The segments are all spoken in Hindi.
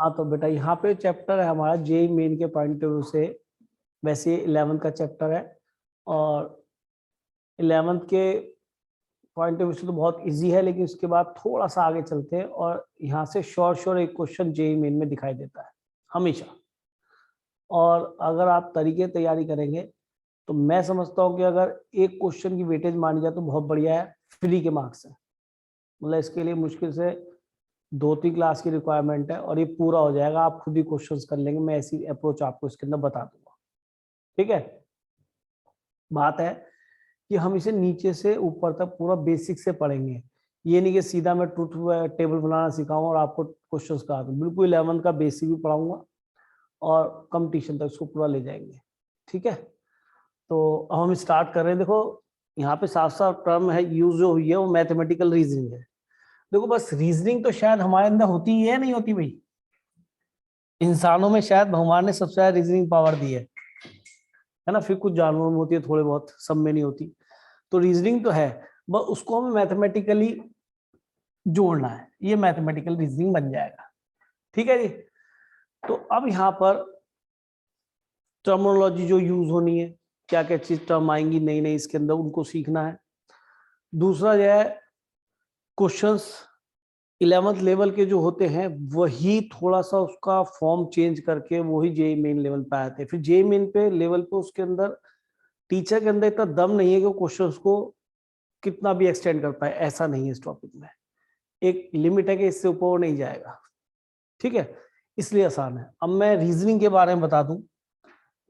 हाँ तो बेटा यहाँ पे चैप्टर है हमारा जेई मेन के पॉइंट ऑफ व्यू से, वैसे 11th का चैप्टर है और 11th के पॉइंट ऑफ व्यू से तो बहुत इजी है, लेकिन उसके बाद थोड़ा सा आगे चलते हैं और यहाँ से श्योर एक क्वेश्चन जेई मेन में दिखाई देता है हमेशा। और अगर आप तरीके तैयारी करेंगे तो मैं समझता हूँ कि अगर एक क्वेश्चन की वेटेज मानी जाए तो बहुत बढ़िया है, फ्री के मार्क्स है। मतलब इसके लिए मुश्किल से 2-3 क्लास की रिक्वायरमेंट है और ये पूरा हो जाएगा, आप खुद ही क्वेश्चंस कर लेंगे। मैं ऐसी अप्रोच आपको इसके अंदर बता दूंगा, ठीक है। बात है कि हम इसे नीचे से ऊपर तक पूरा बेसिक से पढ़ेंगे, ये नहीं कि सीधा मैं ट्रूथ टेबल बनाना सिखाऊं और आपको क्वेश्चंस करा दूं। बिल्कुल 11th का बेसिक भी पढ़ाऊंगा और कंपटीशन तक इसको पूरा ले जाएंगे, ठीक है। तो अब हम स्टार्ट कर रहे हैं। देखो यहाँ पे साफ साफ टर्म है यूज जो हुई है वो मैथमेटिकल रीजनिंग है। देखो बस रीजनिंग तो शायद हमारे अंदर होती ही है, नहीं होती भाई? इंसानों में शायद भगवान ने सबसे ज्यादा रीजनिंग पावर दी है ना। फिर कुछ जानवरों में होती है थोड़े बहुत, सब में नहीं होती। तो रीजनिंग तो है, बस उसको हमें मैथमेटिकली जोड़ना है, ये मैथमेटिकल रीजनिंग बन जाएगा, ठीक है जी। तो अब यहाँ पर टर्मिनोलॉजी जो यूज होनी है, क्या क्या चीज टर्म आएंगी नई नई इसके अंदर, उनको सीखना है। दूसरा जो है क्वेश्चंस 11th लेवल के जो होते हैं वही थोड़ा सा उसका फॉर्म चेंज करके वही जेई मेन लेवल पे आते हैं। फिर जेई मेन पे लेवल पे उसके अंदर टीचर के अंदर इतना दम नहीं है कि क्वेश्चंस को कितना भी एक्सटेंड कर पाए, ऐसा नहीं है इस टॉपिक में। एक लिमिट है कि इससे ऊपर वो नहीं जाएगा, ठीक है, इसलिए आसान है। अब मैं रीजनिंग के बारे में बता दूं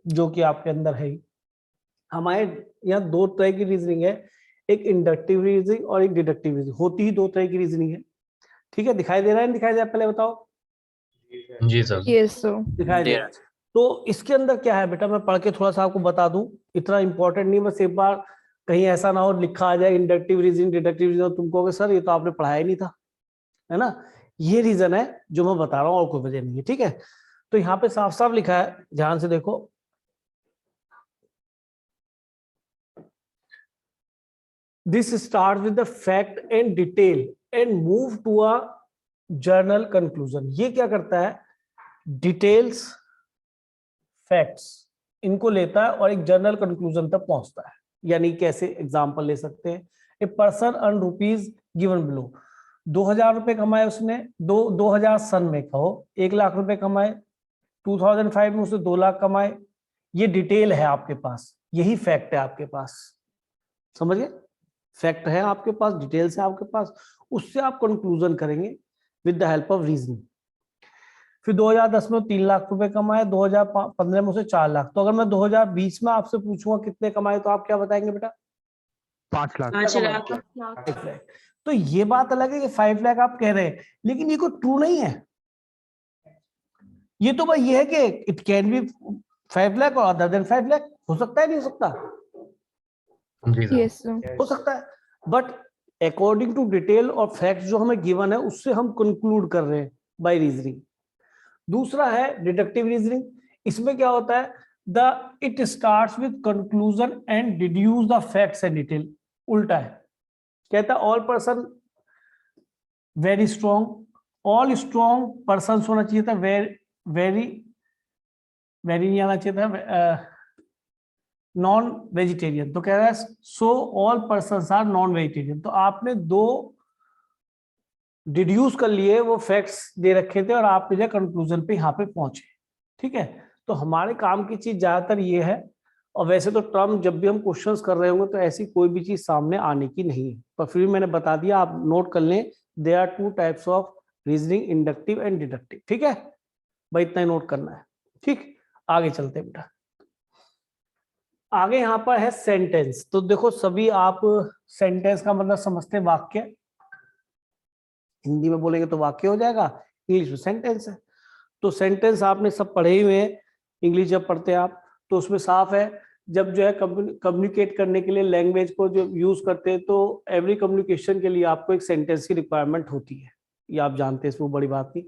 जो कि आपके अंदर है ही। हमारे यहाँ 2 तरह की रीजनिंग है, एक इंडक्टिव रीजनिंग और एक डिडक्टिव रीजनिंग। होती ही 2 तरह की रीजनिंग है, ठीक है। दिखाई दे रहा है नहीं दिखाई दे रहा है, पहले बताओ। जी सर। Yes sir. दिखाई दे रहा है। तो इसके अंदर क्या है बेटा, मैं पढ़ के थोड़ा सा आपको बता दूं, इतना इंपॉर्टेंट नहीं, बस एक बार कहीं ऐसा ना हो लिखा आ जाए इंडक्टिव रीजनिंग डिडक्टिव रीजनिंग, तुम कहोगे सर ये तो आपने पढ़ाया ही नहीं था, है ना। ये रीजन है जो मैं बता रहा हूँ और कोई वजह नहीं है, ठीक है। तो यहाँ पे साफ साफ लिखा है, ध्यान से देखो। This start with the fact and detail and move to a general conclusion. ये क्या करता है, डिटेल्स फैक्ट्स इनको लेता है और एक जर्नल कंक्लूजन तक पहुंचता है। यानी कैसे एग्जांपल ले सकते हैं, a person earn rupees given below. 2000 रुपए कमाए उसने, 2000 सन में कहो 1 लाख रुपए कमाए, 2005 में उसने 2 लाख कमाए। ये डिटेल है आपके पास, यही फैक्ट है आपके पास, समझ गए। फैक्ट है आपके पास, डिटेल्स है आपके पास, उससे आप कंक्लूजन करेंगे with the help of reasoning. फिर 2010 में 3 लाख रुपए कमाए, 2015 में उसे 4 लाख। तो अगर मैं 2020 में आपसे पूछूंगा कितने कमाए तो आप क्या बताएंगे बेटा? 5 लाख। 5 लाख। 5 लाख। तो ये बात अलग है कि 5 लाख आप कह रहे हैं, लेकिन ये कोई ट्रू नहीं है। ये तो भाई ये है कि इट कैन बी 5 लाख और अदर देन 5 लाख, हो सकता है नहीं हो सकता? जी सर। Yes sir. हो सकता है, बट अकॉर्डिंग टू डिटेल और फैक्ट जो हमें गिवन है उससे हम कंक्लूड कर रहे हैं बाय रीजनिंग। दूसरा है डिडक्टिव रीजनिंग। इसमें क्या होता है, the it starts with conclusion and deduce the facts and detail. उल्टा है, कहता है all person very strong, all strong person होना चाहिए था, वेरी वेरी नहीं आना चाहिए था, नॉन वेजिटेरियन। तो कह रहा है so all person are non vegetarian. तो आपने 2 डिड्यूस कर लिए, वो फैक्ट्स दे रखे थे और आप जो कंक्लूजन पे यहाँ पे पहुंचे, ठीक है। तो हमारे काम की चीज ज्यादातर ये है। और वैसे तो टर्म जब भी हम क्वेश्चंस कर रहे होंगे तो ऐसी कोई भी चीज सामने आने की नहीं है, पर फिर भी मैंने बता दिया, आप नोट कर लें। There are 2 types of reasoning, inductive and deductive, ठीक है भाई, इतना ही नोट करना है, ठीक। आगे चलते हैं बेटा। आगे यहाँ पर है सेंटेंस। तो देखो सभी आप सेंटेंस का मतलब समझते हैं, वाक्य। हिंदी में बोलेंगे तो वाक्य हो जाएगा, इंग्लिश में सेंटेंस है। तो सेंटेंस आपने सब पढ़े ही हुए हैं, इंग्लिश जब पढ़ते हैं आप तो उसमें साफ है, जब जो है कम्युनिकेट करने के लिए लैंग्वेज को जो यूज करते हैं तो एवरी कम्युनिकेशन के लिए आपको एक सेंटेंस की रिक्वायरमेंट होती है, ये आप जानते हैं, इसमें बड़ी बात नहीं।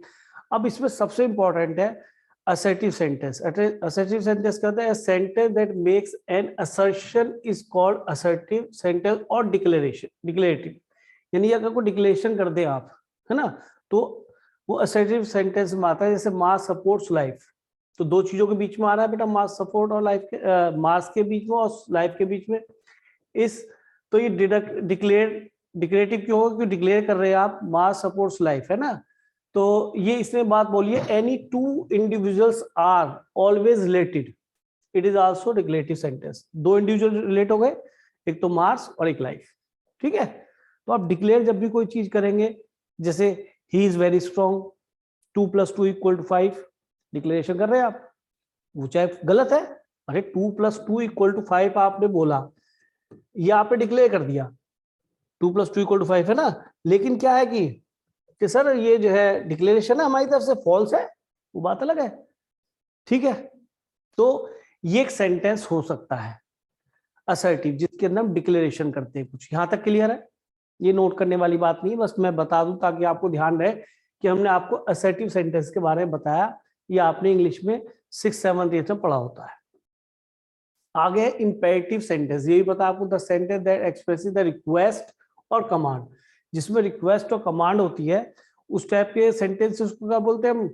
अब इसमें सबसे इंपॉर्टेंट है असर्टिव सेंटेंस। असर्टिव सेंटेंस कहते हैं sentence that makes an assertion is called assertive sentence और डिक्लेरेशन, डिक्लेरेटिव। यानी अगर कोई डिक्लेरेशन कर दे आप, है ना, तो वो असर्टिव सेंटेंस में आता है, जैसे मास सपोर्ट्स लाइफ, तो दो चीजों के बीच में आ रहा है बेटा, मास सपोर्ट और लाइफ के, मास के बीच में और लाइफ के बीच में। इस तो ये डिक्लेरेटिव क्यों होगा, क्योंकि डिक्लेयर कर रहे हैं आप मास सपोर्ट्स लाइफ, है ना। तो ये इसमें बात बोलिए, any two individuals are always related, it is also declarative sentence. दो इंडिविजुअल रिलेट हो गए, एक तो मार्स और एक लाइफ, ठीक है। तो आप डिक्लेयर जब भी कोई चीज करेंगे, जैसे he is very strong, 2 + 2 = 5, declaration कर रहे हैं आप, वो चाहे गलत है, अरे 2 + 2 = 5 आपने बोला, ये आपने डिक्लेयर कर दिया, 2 + 2 = 5 है ना, लेकिन क्या है कि सर ये जो है डिक्लेरेशन है हमारी तरफ से फॉल्स है, वो बात अलग है, ठीक है। तो ये एक सेंटेंस हो सकता है असर्टिव, जिसके अंदर हम डिक्लेरेशन करते हैं कुछ। यहां तक क्लियर है, ये नोट करने वाली बात नहीं, बस मैं बता दूं ताकि आपको ध्यान रहे कि हमने आपको असर्टिव सेंटेंस के बारे में बताया, ये आपने इंग्लिश में 6th 7th 8th में पढ़ा होता है। आगे इंपेरेटिव सेंटेंस, ये भी पता आपको, the sentence that expresses the request और कमांड, जिसमें रिक्वेस्ट और कमांड होती है, उस टाइप के सेंटेंसेस को क्या बोलते हैं हम,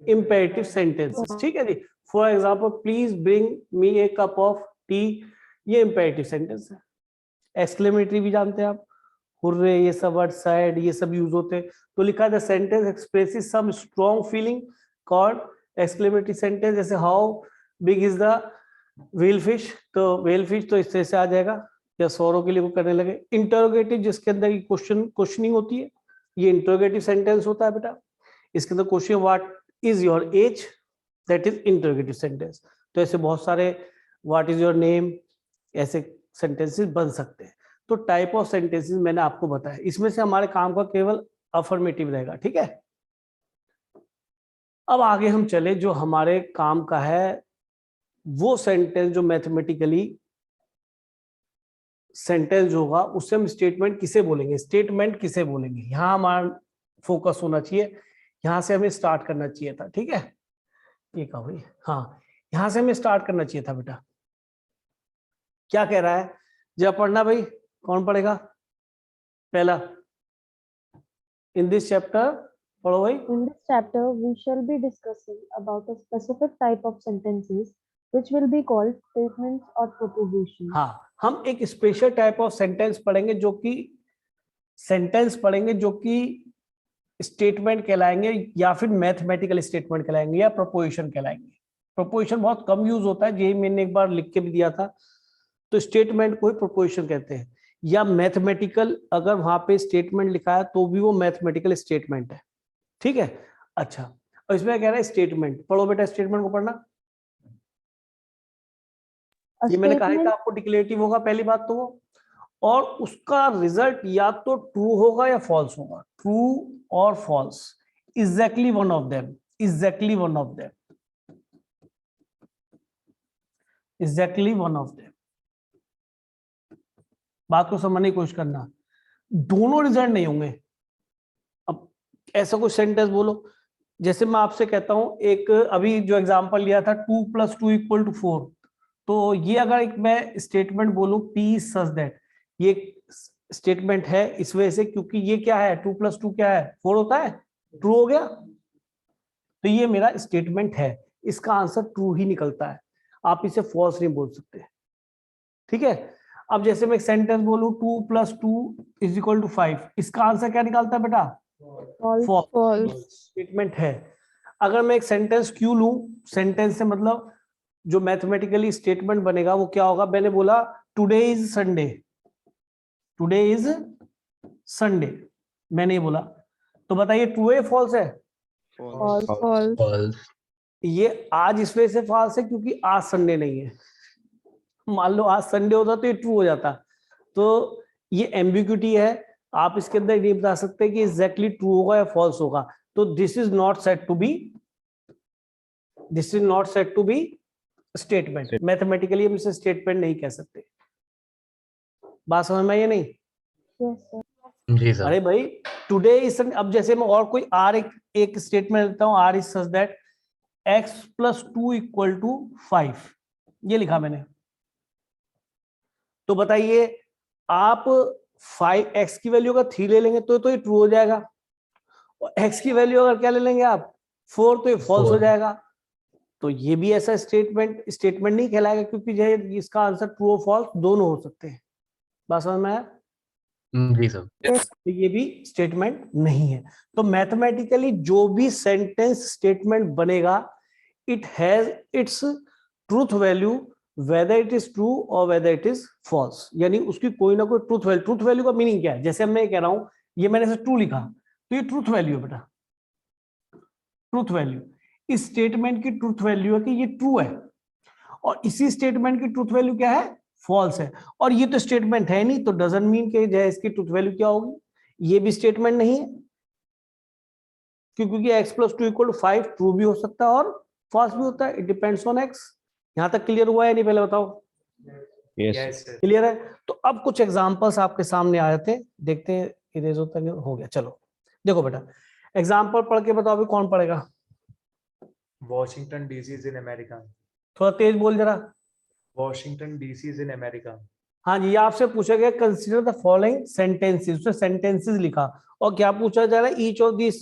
इंपेरेटिव सेंटेंसेस, ठीक है जी। For example, please bring me a cup of tea, ये इंपेरेटिव सेंटेंस है। एक्सक्लेमेटरी भी जानते हैं आप, हुर्रे, ये सब वर्ड, सैड, ये सब यूज होते हैं। तो लिखा the sentence expresses some strong feeling, called exclamatory sentence. जैसे how big is the whale fish, तो व्हेल फिश तो इस तरह से आ जाएगा, या सौरों के लिए वो करने लगे। इंटरोगेटिव, जिसके अंदर क्वेश्चनिंग होती है, ये इंटरोगेटिव सेंटेंस होता है बेटा। इसके अंदर question, what is your age, that is interrogative sentence. तो ऐसे बहुत सारे, व्हाट इज योर नेम, ऐसे सेंटेंसेस बन सकते हैं। तो टाइप ऑफ सेंटेंसेस मैंने आपको बताया, इसमें से हमारे काम का केवल अफर्मेटिव रहेगा, ठीक है। अब आगे हम चले, जो हमारे काम का है वो सेंटेंस जो मैथमेटिकली सेंटेंस होगा, उससे हम स्टेटमेंट किसे बोलेंगे, स्टेटमेंट किसे बोलेंगे, यहां हमारा फोकस होना चाहिए, यहां से हमें स्टार्ट करना चाहिए था, ठीक है। ये कहा भाई, हाँ यहां से हमें स्टार्ट करना चाहिए था बेटा। क्या कह रहा है, जब पढ़ना भाई, कौन पढ़ेगा पहला इन दिस चैप्टर, पढ़ो भाई। In this chapter, we shall be discussing about a specific type of sentences which will be called statements or propositions. हाँ, हम एक स्पेशल टाइप ऑफ सेंटेंस पढ़ेंगे, जो कि स्टेटमेंट कहलाएंगे, या फिर मैथमेटिकल स्टेटमेंट कहलाएंगे, या प्रपोजिशन कहलाएंगे। प्रपोजिशन बहुत कम यूज होता है, यही मैंने एक बार लिख के भी दिया था। तो स्टेटमेंट को ही प्रपोजिशन कहते हैं, या मैथमेटिकल, अगर वहां पे स्टेटमेंट लिखा है तो भी वो मैथमेटिकल स्टेटमेंट है, ठीक है। अच्छा, और इसमें कह रहा है स्टेटमेंट, पढ़ो बेटा, स्टेटमेंट को पढ़ना। A ये मैंने कहा था statement, आपको डिक्लेरेटिव होगा पहली बात तो वो, और उसका रिजल्ट या तो ट्रू होगा या फॉल्स होगा, ट्रू और false, exactly one of them, exactly one of them, exactly one of them. बात को समझने की कोशिश करना, दोनों रिजल्ट नहीं होंगे। अब ऐसा कोई सेंटेंस बोलो, जैसे मैं आपसे कहता हूं, एक अभी जो एग्जांपल लिया था 2 + 2 = 4, तो ये अगर एक मैं स्टेटमेंट बोलूं, पी सच दैट, ये स्टेटमेंट है इस वजह से क्योंकि ये क्या है, 2 + 2 क्या है, 4 होता है, ट्रू हो गया, तो ये मेरा स्टेटमेंट है, इसका आंसर ट्रू ही निकलता है, आप इसे फॉल्स नहीं बोल सकते, ठीक है। अब जैसे मैं एक सेंटेंस बोलूं 2 + 2 = 5, इसका आंसर क्या निकालता है बेटा, फॉल्स, स्टेटमेंट है। अगर मैं एक सेंटेंस क्यों लूं, सेंटेंस से मतलब जो मैथमेटिकली स्टेटमेंट बनेगा वो क्या होगा, मैंने बोला today is Sunday, today is Sunday, मैंने ये बोला, तो बताइए ट्रू है फॉल्स है, फॉल्स। ये आज इस वजह से फॉल्स है क्योंकि आज संडे नहीं है, मान लो आज संडे होता तो ये ट्रू हो जाता। तो ये एम्बिग्यूटी है, आप इसके अंदर नहीं बता सकते कि एग्जैक्टली ट्रू होगा या फॉल्स होगा। तो this is not set to be, this is not set to be statement, mathematically हम इसे स्टेटमेंट नहीं कह सकते। बात समझ में आई नहीं? yes sir. जी सर। अरे भाई टुडे इज, अब जैसे मैं और कोई आर एक स्टेटमेंट लेता हूं, R is such that x + 2 = 5, ये लिखा मैंने, तो बताइए आप 5x की वैल्यू का 3 ले लेंगे तो ये ट्रू हो जाएगा, और x की वैल्यू अगर क्या ले लेंगे आप 4, तो ये फॉल्स हो 4। जाएगा। तो ये भी ऐसा स्टेटमेंट नहीं कहलाएगा, क्योंकि जो है इसका आंसर ट्रू और फॉल्स दोनों हो सकते हैं। बात समझ में आया? जी सर। तो ये भी स्टेटमेंट नहीं है। तो मैथमेटिकली जो भी सेंटेंस स्टेटमेंट बनेगा, it has its truth value whether it is true और वेदर इट इज फॉल्स, यानी उसकी कोई ना कोई ट्रूथ वैल्यू का मीनिंग क्या है? जैसे अब मैं कह रहा हूं ये मैंने ऐसे ट्रू लिखा, तो ये ट्रूथ वैल्यू है बेटा, ट्रूथ वैल्यू। इस स्टेटमेंट की ट्रूथ वैल्यू है कि ये ट्रू है, और इसी स्टेटमेंट की ट्रूथ वैल्यू क्या है? फॉल्स है। और ये तो स्टेटमेंट है नहीं, तो डजंट मीन कि जो है इसकी ट्रूथ वैल्यू क्या होगी? ये भी स्टेटमेंट नहीं है, क्योंकि x + 2 = 5 ट्रू भी हो सकता है और फॉल्स भी होता है। It depends on x। यहां तक क्लियर हुआ है नहीं? पहले बताओ। यस क्लियर है? तो अब कुछ एग्जांपल्स आपके सामने आए थे, देखते हैं इरेज होता है। हो गया, चलो देखो बेटा, एग्जांपल पढ़ के बताओ अभी कौन पढ़ेगा? Washington DC is in America. थोड़ा तेज बोल जरा। Washington DC is in America. हाँ जी, आपसे पूछा गया कंसीडर द फॉलोइंग सेंटेंसेस, उसने सेंटेंसेस लिखा, और क्या पूछा जा रहा है? Each of this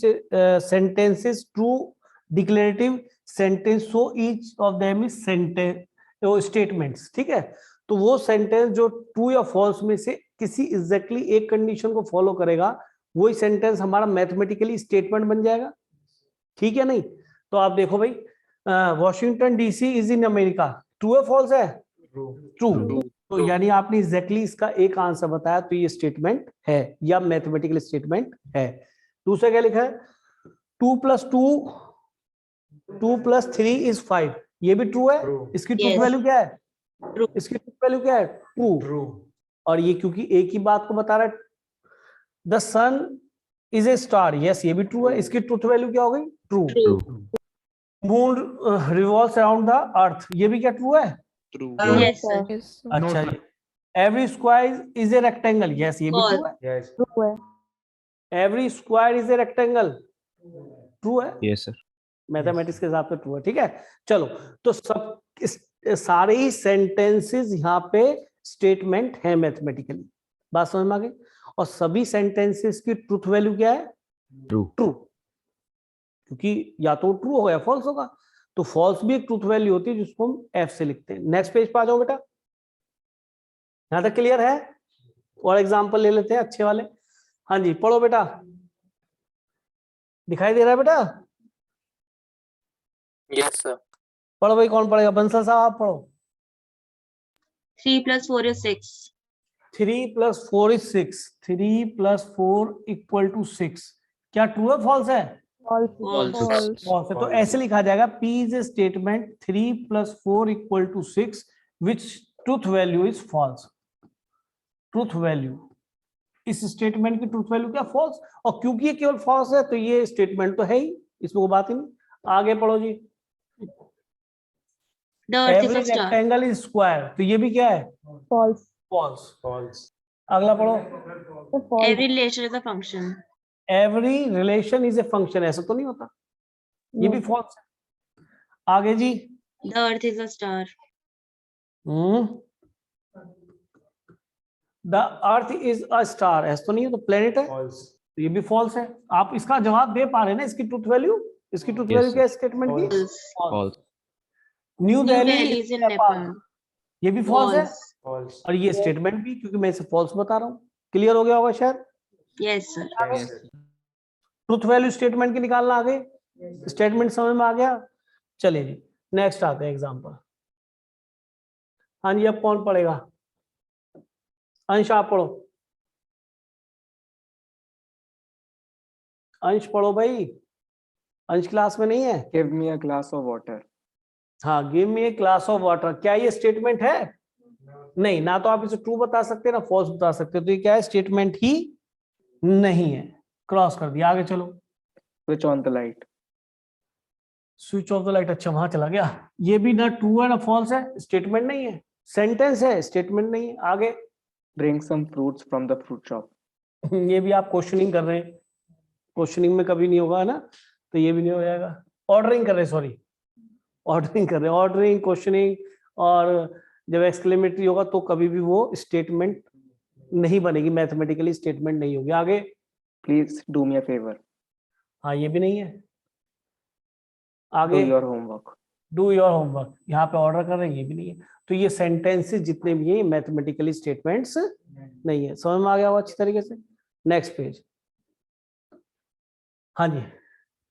sentences true declarative sentence, so each of them is sentence statements. ठीक है, तो वो सेंटेंस जो ट्रू या फॉल्स में से किसी एग्जैक्टली एक कंडीशन को फॉलो करेगा, वही सेंटेंस हमारा मैथमेटिकली स्टेटमेंट बन जाएगा। ठीक है नहीं? तो आप देखो भाई, Washington DC is in America, true है फॉल्स है? True. ट्रू। तो यानी आपने एग्जैक्टली इसका एक आंसर बताया, तो ये स्टेटमेंट है या मैथमेटिकल स्टेटमेंट है। दूसरा क्या लिखा है? 2 + 3 = 5, ये भी ट्रू है। True. इसकी ट्रूथ वैल्यू क्या है? इसकी ट्रूथ वैल्यू क्या है? ट्रू। True. और ये क्योंकि एक ही बात को बता रहा है, the sun is a star, yes ये भी ट्रू है। इसकी ट्रूथ वैल्यू क्या हो गई? True. Moon revolves around the earth, ये भी क्या ट्रू है? Yes, sir. अच्छा जी। Every square is a rectangle, yes ये भी ट्रू है। Yes. True है. Every square is a rectangle, true है। यस सर मैथमेटिक्स के हिसाब से ट्रू है। ठीक है, चलो तो सब सारे ही सेंटेंसेस यहाँ पे स्टेटमेंट है मैथमेटिकली। बात समझ में आ गई? और सभी सेंटेंसेस की ट्रूथ वैल्यू क्या है? ट्रू ट्रू, क्योंकि या तो ट्रू होगा या फॉल्स होगा। तो फॉल्स भी एक ट्रूथ वैल्यू होती है, जिसको हम एफ से लिखते हैं। नेक्स्ट पेज पे आ जाओ बेटा, यहां तक क्लियर है? और एग्जांपल ले लेते हैं अच्छे वाले। हाँ जी, पढ़ो बेटा, दिखाई दे रहा है बेटा? Yes sir. पढ़ो भाई, कौन पढ़ेगा? बंसल साहब आप पढ़ो। 3 + 4 = 6. 3 + 4 = 6, 3 + 4 = 6, क्या ट्रू है फॉल्स है? False. False. फॉल्स है। तो ऐसे लिखा जाएगा, P is a statement 3 + 4 = 6 which truth value is false। Truth value, इस स्टेटमेंट की ट्रूथ वैल्यू क्या? फॉल्स। और क्योंकि ये केवल फॉल्स है, तो ये स्टेटमेंट तो है ही, इसमें कोई बात ही नहीं। आगे पढ़ो जी। The earth is every a star. Rectangle is square, तो ये भी क्या है? False. फॉल्स। False. अगला पढ़ो। The false. Every relation is a function. Every relation is a function, ऐसा तो नहीं होता, ये भी फॉल्स है। आगे जी। The earth is a star. The earth is a star, ऐसा तो नहीं है, तो प्लेनेट है, False. तो ये भी फॉल्स है। आप इसका जवाब दे पा रहे हैं ना? इसकी ट्रूथ वैल्यू, इसकी ट्रूथ Yes, वैल्यू sir. क्या है स्टेटमेंट की? False. False new New Delhi Delhi is in Nepal. ये भी फॉल्स है, False. False. और ये स्टेटमेंट भी, क्योंकि मैं इसे फॉल्स बता रहा हूँ। क्लियर हो गया होगा शायद? Yes, sir. Yes. Truth value statement की निकालना आगे, स्टेटमेंट समझ में आ गया? चलिए जी, नेक्स्ट आते हैं एग्जांपल। हाँ जी, अब कौन पढ़ेगा? अंश आप पढ़ो। अंश पढ़ो भाई, अंश क्लास में नहीं है? Give me a glass of water. हाँ, give me a glass of water, क्या ये स्टेटमेंट है? नहीं, ना तो आप इसे ट्रू बता सकते ना फॉल्स बता सकते, तो ये क्या है? स्टेटमेंट ही नहीं है। क्रॉस कर दिया, आगे चलो। Switch on the light. Switch off the light, अच्छा वहां चला गया। ये भी ना ट्रू है ना फॉल्स है, स्टेटमेंट नहीं है। सेंटेंस है, स्टेटमेंट नहीं है। आगे। Bring some fruits from the fruit shop. ये भी आप क्वेश्चनिंग कर रहे हैं, क्वेश्चनिंग में कभी नहीं होगा है ना, तो ये भी नहीं हो जाएगा। ऑर्डरिंग कर रहे, सॉरी, ऑर्डरिंग कर रहे, ऑर्डरिंग, क्वेश्चनिंग, और जब एक्सक्लेमेटरी होगा तो कभी भी वो स्टेटमेंट नहीं बनेगी, मैथमेटिकली स्टेटमेंट नहीं होगी। आगे। Please do me a favor. हाँ ये भी नहीं है। Do आगे your homework. Do your homework, यहाँ पे ऑर्डर कर रहे हैं, ये भी नहीं है। तो ये सेंटेंसेस जितने भी हैं मैथमेटिकली स्टेटमेंट्स नहीं है। समझ में आ गया होगा अच्छी तरीके से। Next page. हाँ जी,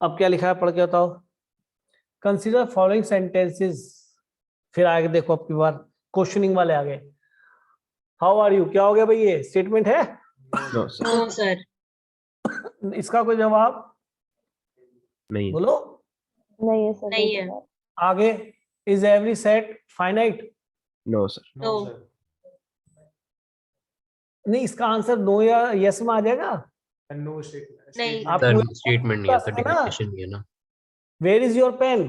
अब क्या लिखा है पढ़ के बताओ। Consider following sentences. फिर आगे देखो, अब की बार क्वेश्चनिंग वाले आ गए। हाउ आर यू, क्या हो गया भाई, ये स्टेटमेंट है? No sir, No, sir. इसका कोई जवाब नहीं बोलो। नहीं है सर, नहीं है। आगे, is every set finite? No sir, No, No. sir. नहीं, इसका आंसर नो या यस में आ जाएगा। A no statement. नहीं। आप सर पूरा स्टेटमेंट नहीं है सर, है ना? डिक्लेरेशन नहीं है ना। Where is your pen?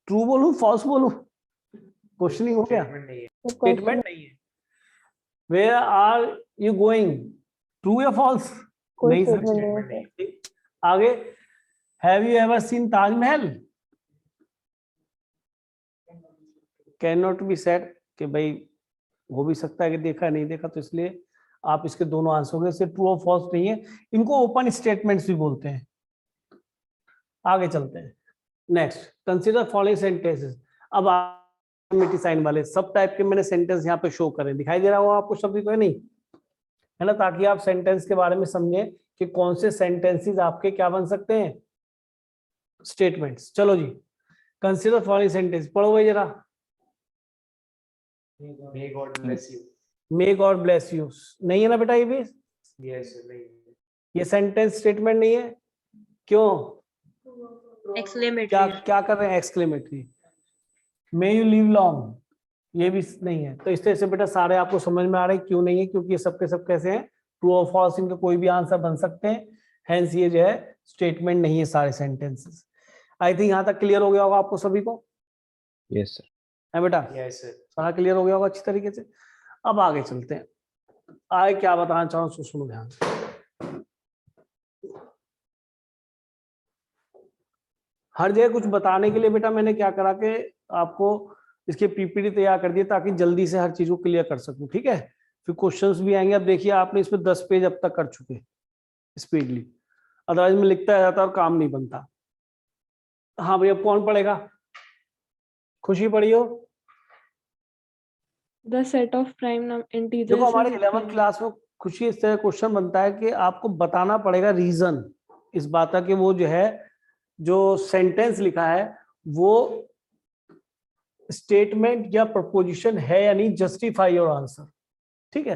True बोलूं फॉल्स बोलूं? क्वेश्चनिंग हो गया, Statement नहीं है। तो question स्टेटमेंट नहीं है। Where are you going? True या फॉल्स? कोई नहीं सर, statement नहीं है Statement नहीं सर। है। आगे, have you ever seen Taj Mahal? Can not be said कि भाई हो भी सकता है कि देखा नहीं देखा, तो इसलिए आप इसके दोनों आंसर होंगे। इससे ट्रू और फॉल्स नहीं है, इनको ओपन स्टेटमेंट्स भी बोलते हैं। आगे चलते हैं। Next, consider following sentences. अब आप साइन वाले सब टाइप के मैंने सेंटेंस यहाँ पे शो करें, दिखाई दे रहा होगा आपको सभी को, नहीं है ना, ताकि आप सेंटेंस के बारे में समझें कि कौन से सेंटेंसेस आपके क्या बन सकते हैं, स्टेटमेंट्स। चलो जी, कंसीडर फॉलोइंग सेंटेंस पढ़ो भाई जरा। May God bless you. May God bless you नहीं है ना बेटा, ये भी Yes, sir. नहीं है। ये सेंटेंस स्टेटमेंट नहीं है। क्यों? क्या Exclamatory. क्या कर रहे हैं? Exclamatory. May you live long, ये भी नहीं है। तो इस तरह से बेटा सारे आपको समझ में आ रहे हैं क्यों नहीं है, क्योंकि ये सबके सब कैसे हैं, ट्रू और फॉल्स, इनके कोई भी आंसर बन सकते हैं। हेंस ये जो है स्टेटमेंट नहीं है सारे सेंटेंसेस। आई थिंक यहाँ तक क्लियर हो गया होगा आपको सभी को, यस सर। है बेटा? Yes, sir. सारा क्लियर हो गया होगा अच्छी तरीके से। अब आगे चलते हैं। आगे क्या बताना चाहूँ उसको सुनो ध्यान से। हर जगह कुछ बताने के लिए बेटा मैंने क्या करा के आपको इसके पीपीटी तैयार कर दिए, ताकि जल्दी से हर चीज को क्लियर कर सकूं। ठीक है, फिर क्वेश्चंस भी आएंगे। अब देखिए आपने इसमें 10 पेज अब तक कर चुके स्पीडली, अदरवाइज में लिखता जाता और काम नहीं बनता। हाँ भैया, कौन पढ़ेगा? खुशी पढ़ी हो? The set of prime integers देखो हमारे is 11th infinite. क्लास में खुशी इस तरह क्वेश्चन बनता है कि आपको बताना पड़ेगा रीजन इस बात का कि वो जो है जो सेंटेंस लिखा है वो स्टेटमेंट या प्रपोजिशन है या नहीं, जस्टिफाई योर आंसर। ठीक है,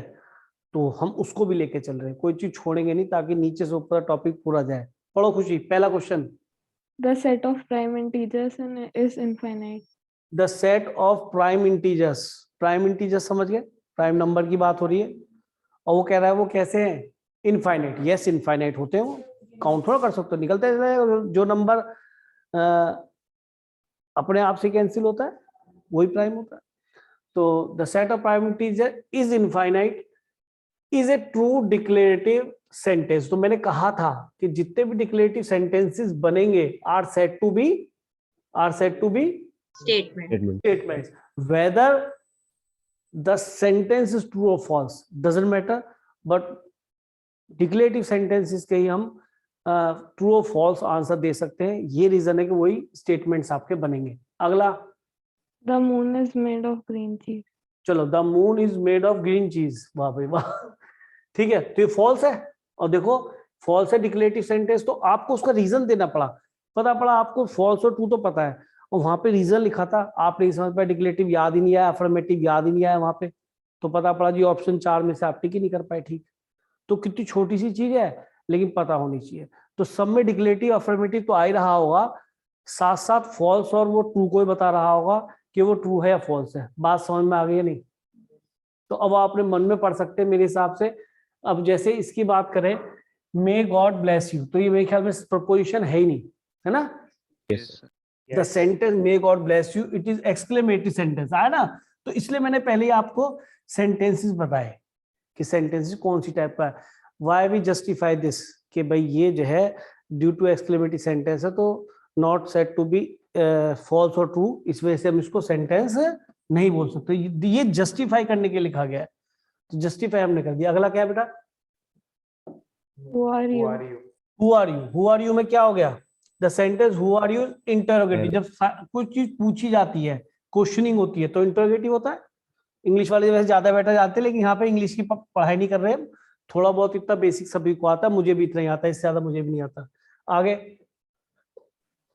तो हम उसको भी लेके चल रहे हैं, कोई चीज छोड़ेंगे नहीं, ताकि नीचे से ऊपर टॉपिक पूरा जाए। पढ़ो खुशी, पहला question. The set of prime integers is infinite. The set of prime integers, prime integers समझ गए, प्राइम नंबर की बात हो रही है, और वो कह रहा है वो कैसे हैं, इनफाइनाइट। यस, इनफाइनाइट होते हैं वो, काउंट थोड़ा कर सकते हो, निकलते हैं। जो नंबर अपने आप से कैंसिल होता है वही प्राइम होता है। तो the set of prime integer is infinite is a true declarative sentence. तो मैंने कहा था कि जितने भी डिक्लेरेटिव सेंटेंसेस बनेंगे are said to be Statement. statements. Whether the sentence is true or false doesn't matter, but declarative sentences के ही हम ट्रू और फॉल्स आंसर दे सकते हैं। ये रीजन है कि वही स्टेटमेंट्स आपके बनेंगे। अगला, The moon is made of green cheese. चलो, the moon is made of green चीज। वाह भाई वाह, ठीक है, तो ये फॉल्स है। और देखो फॉल्स है डिक्लेरेटिव सेंटेंस, तो आपको उसका रीजन देना पता पड़ा आपको। फॉल्स और ट्रू तो पता है, और वहां पे रीजन लिखा था, आप नहीं समझ पाए, डिक्लेरेटिव याद ही नहीं आया, अफर्मेटिव याद ही नहीं आया वहां पे, तो पता पड़ा जी ऑप्शन 4 में से आप टिक ही नहीं कर पाए। ठीक, तो कितनी छोटी सी चीज है, लेकिन पता होनी चाहिए। तो सब में डिक्लेरेटिव अफर्मेटिव तो आ ही रहा होगा, साथ साथ फॉल्स और वो ट्रू को ही बता रहा होगा कि वो ट्रू है या फॉल्स है। बात समझ में आ गई है नहीं? तो अब आपने मन में पढ़ सकते हैं मेरे हिसाब से। अब जैसे इसकी बात करें, मे गॉड ब्लेस यू, तो ये मेरे ख्याल में प्रपोजिशन है ही नहीं, है ना? Yes sir. The sentence may God bless you it is exclamatory sentence, है ना? तो इसलिए मैंने पहले ही आपको सेंटेंसेस बताए कि सेंटेंसेस कौन सी टाइप का है। व्हाई वी जस्टिफाई दिस, कि भाई ये जो है ड्यू टू एक्सक्लेमेटरी सेंटेंस है, तो not said to be false और ट्रू, इस वजह से हम इसको सेंटेंस नहीं बोल सकते। ये जस्टिफाई करने के लिए लिखा गया है, तो जस्टिफाई हमने कर दिया। अगला क्या है बेटा? Who are Who you? are you? Who are you में क्या हो गया, the sentence who are you interrogative, जब कुछ चीज पूछी जाती है, क्वेश्चनिंग होती है तो इंटरोगेटिव होता है। इंग्लिश वाले वैसे ज्यादा बेटर जाते हैं, लेकिन यहाँ पे इंग्लिश की पढ़ाई नहीं कर रहे हैं, थोड़ा बहुत इतना बेसिक सभी को आता है, मुझे भी इतना ही आता है, इससे ज्यादा मुझे भी नहीं आता। आगे,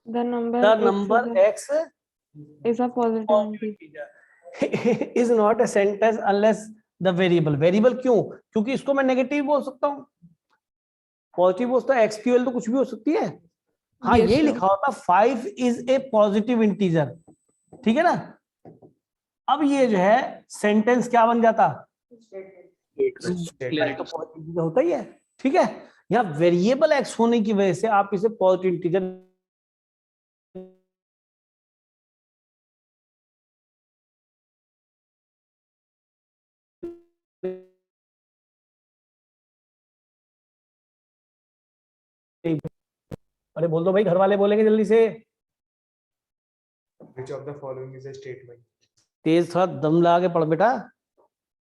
The number the x number x is a positive integer. Is not a sentence unless the variable. Variable क्यों? क्योंकि इसको मैं नेगेटिव बोल सकता हूँ, पॉजिटिव बोल सकता है, एक्स की वैल्यू तो कुछ भी हो सकती है। हाँ Yes, ये sir. लिखा होता 5 इज ए पॉजिटिव इंटीजर, ठीक है ना। अब ये जो है सेंटेंस क्या बन जाता, तो होता ही है, ठीक है। यहाँ वेरिएबल एक्स होने की वजह से आप इसे पॉजिटिव इंटीजर अरे बोल दो भाई, घर वाले बोलेंगे जल्दी से, Which of the following is a statement? तेज थोड़ा दम लगा के पढ़ बेटा।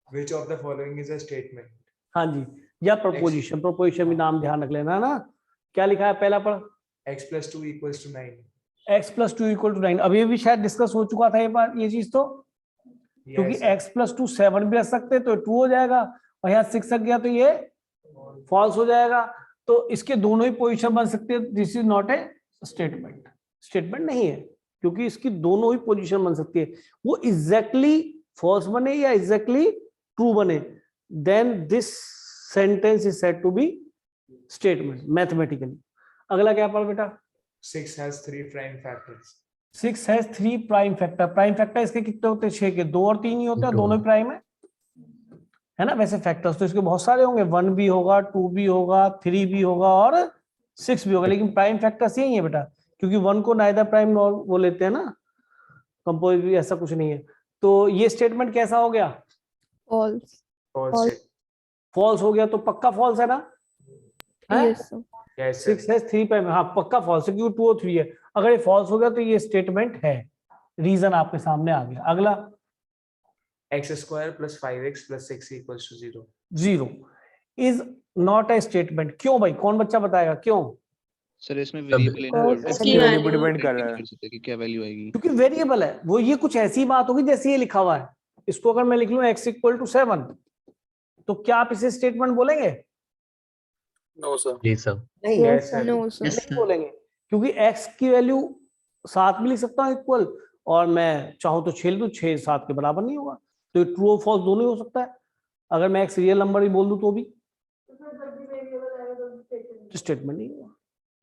Which of the following is a statement? हाँ जी, या प्रपोजिशन, प्रपोजिशन भी नाम ध्यान रख लेना ना। क्या लिखा है पहला पढ़, X plus 2 equals to 9. x plus 2 equal to 9। अभी भी शायद डिस्कस हो चुका था ये बात, ये चीज तो, क्योंकि Yes, sir. x प्लस 2 7 भी रख सकते तो 2 हो जाएगा, और यहाँ 6 रख गया तो ये फॉल्स हो जाएगा। तो इसके दोनों ही पोजीशन बन सकते हैं, this is not A statement, statement नहीं है, क्योंकि इसकी दोनों ही पोजीशन बन सकती है। वो एग्जैक्टली फॉल्स बने या एग्जैक्टली ट्रू बने, then this sentence is said to be statement mathematically. अगला क्या पढ़ बेटा, 6 has 3 prime factors. 6 has 3 prime factor. Prime factor इसके कितने होते हैं, 6 के 2 और 3 ही होते हैं, दोनों ही प्राइम है ना। वैसे फैक्टर्स तो इसके बहुत सारे होंगे, 1 भी होगा, 2 भी होगा, 3 भी होगा और 6 भी होगा, लेकिन प्राइम फैक्टर्स यही है बेटा, क्योंकि 1 को नाइदर प्राइम नॉर वो लेते हैं ना, कंपोज भी ऐसा कुछ नहीं है। तो ये स्टेटमेंट कैसा हो गया, False. False. फॉल्स हो गया, तो पक्का फॉल्स है ना। है? Yes, sir. Yes, sir. 6 has 3 prime, हाँ पक्का फॉल्स है, क्योंकि 2 और 3 है। अगर ये फॉल्स हो गया तो ये स्टेटमेंट है, रीजन आपके सामने आ गया। अगला, X square plus 5x plus 6 equals to 0. 0 is not A statement. क्यों भाई, कौन बच्चा बताएगा क्यों? सर इसमें वेरिएबल Because इसकी वैल्यू डिपेंड कर रहा है कर सकते हैं कि क्या वैल्यू आएगी। क्योंकि वेरिएबल है वो, ये कुछ ऐसी बात होगी जैसे ये लिखा हुआ है। इसको अगर मैं लिख लूं x इक्वल टू 7, तो क्या आप इसे स्टेटमेंट बोलेंगे? No, sir. जी सर। नहीं, Yes, sir. No, sir. नहीं बोलेंगे, क्योंकि x की वैल्यू 7 भी लिख सकता हूँ इक्वल, और मैं चाहूँ तो 6 लिख दूं, 6 7 के बराबर नहीं होगा, तो ट्रू और फॉल्स दोनों ही हो सकता है। अगर मैं x रियल नंबर ही बोल दूं तो भी स्टेटमेंट नहीं होगा,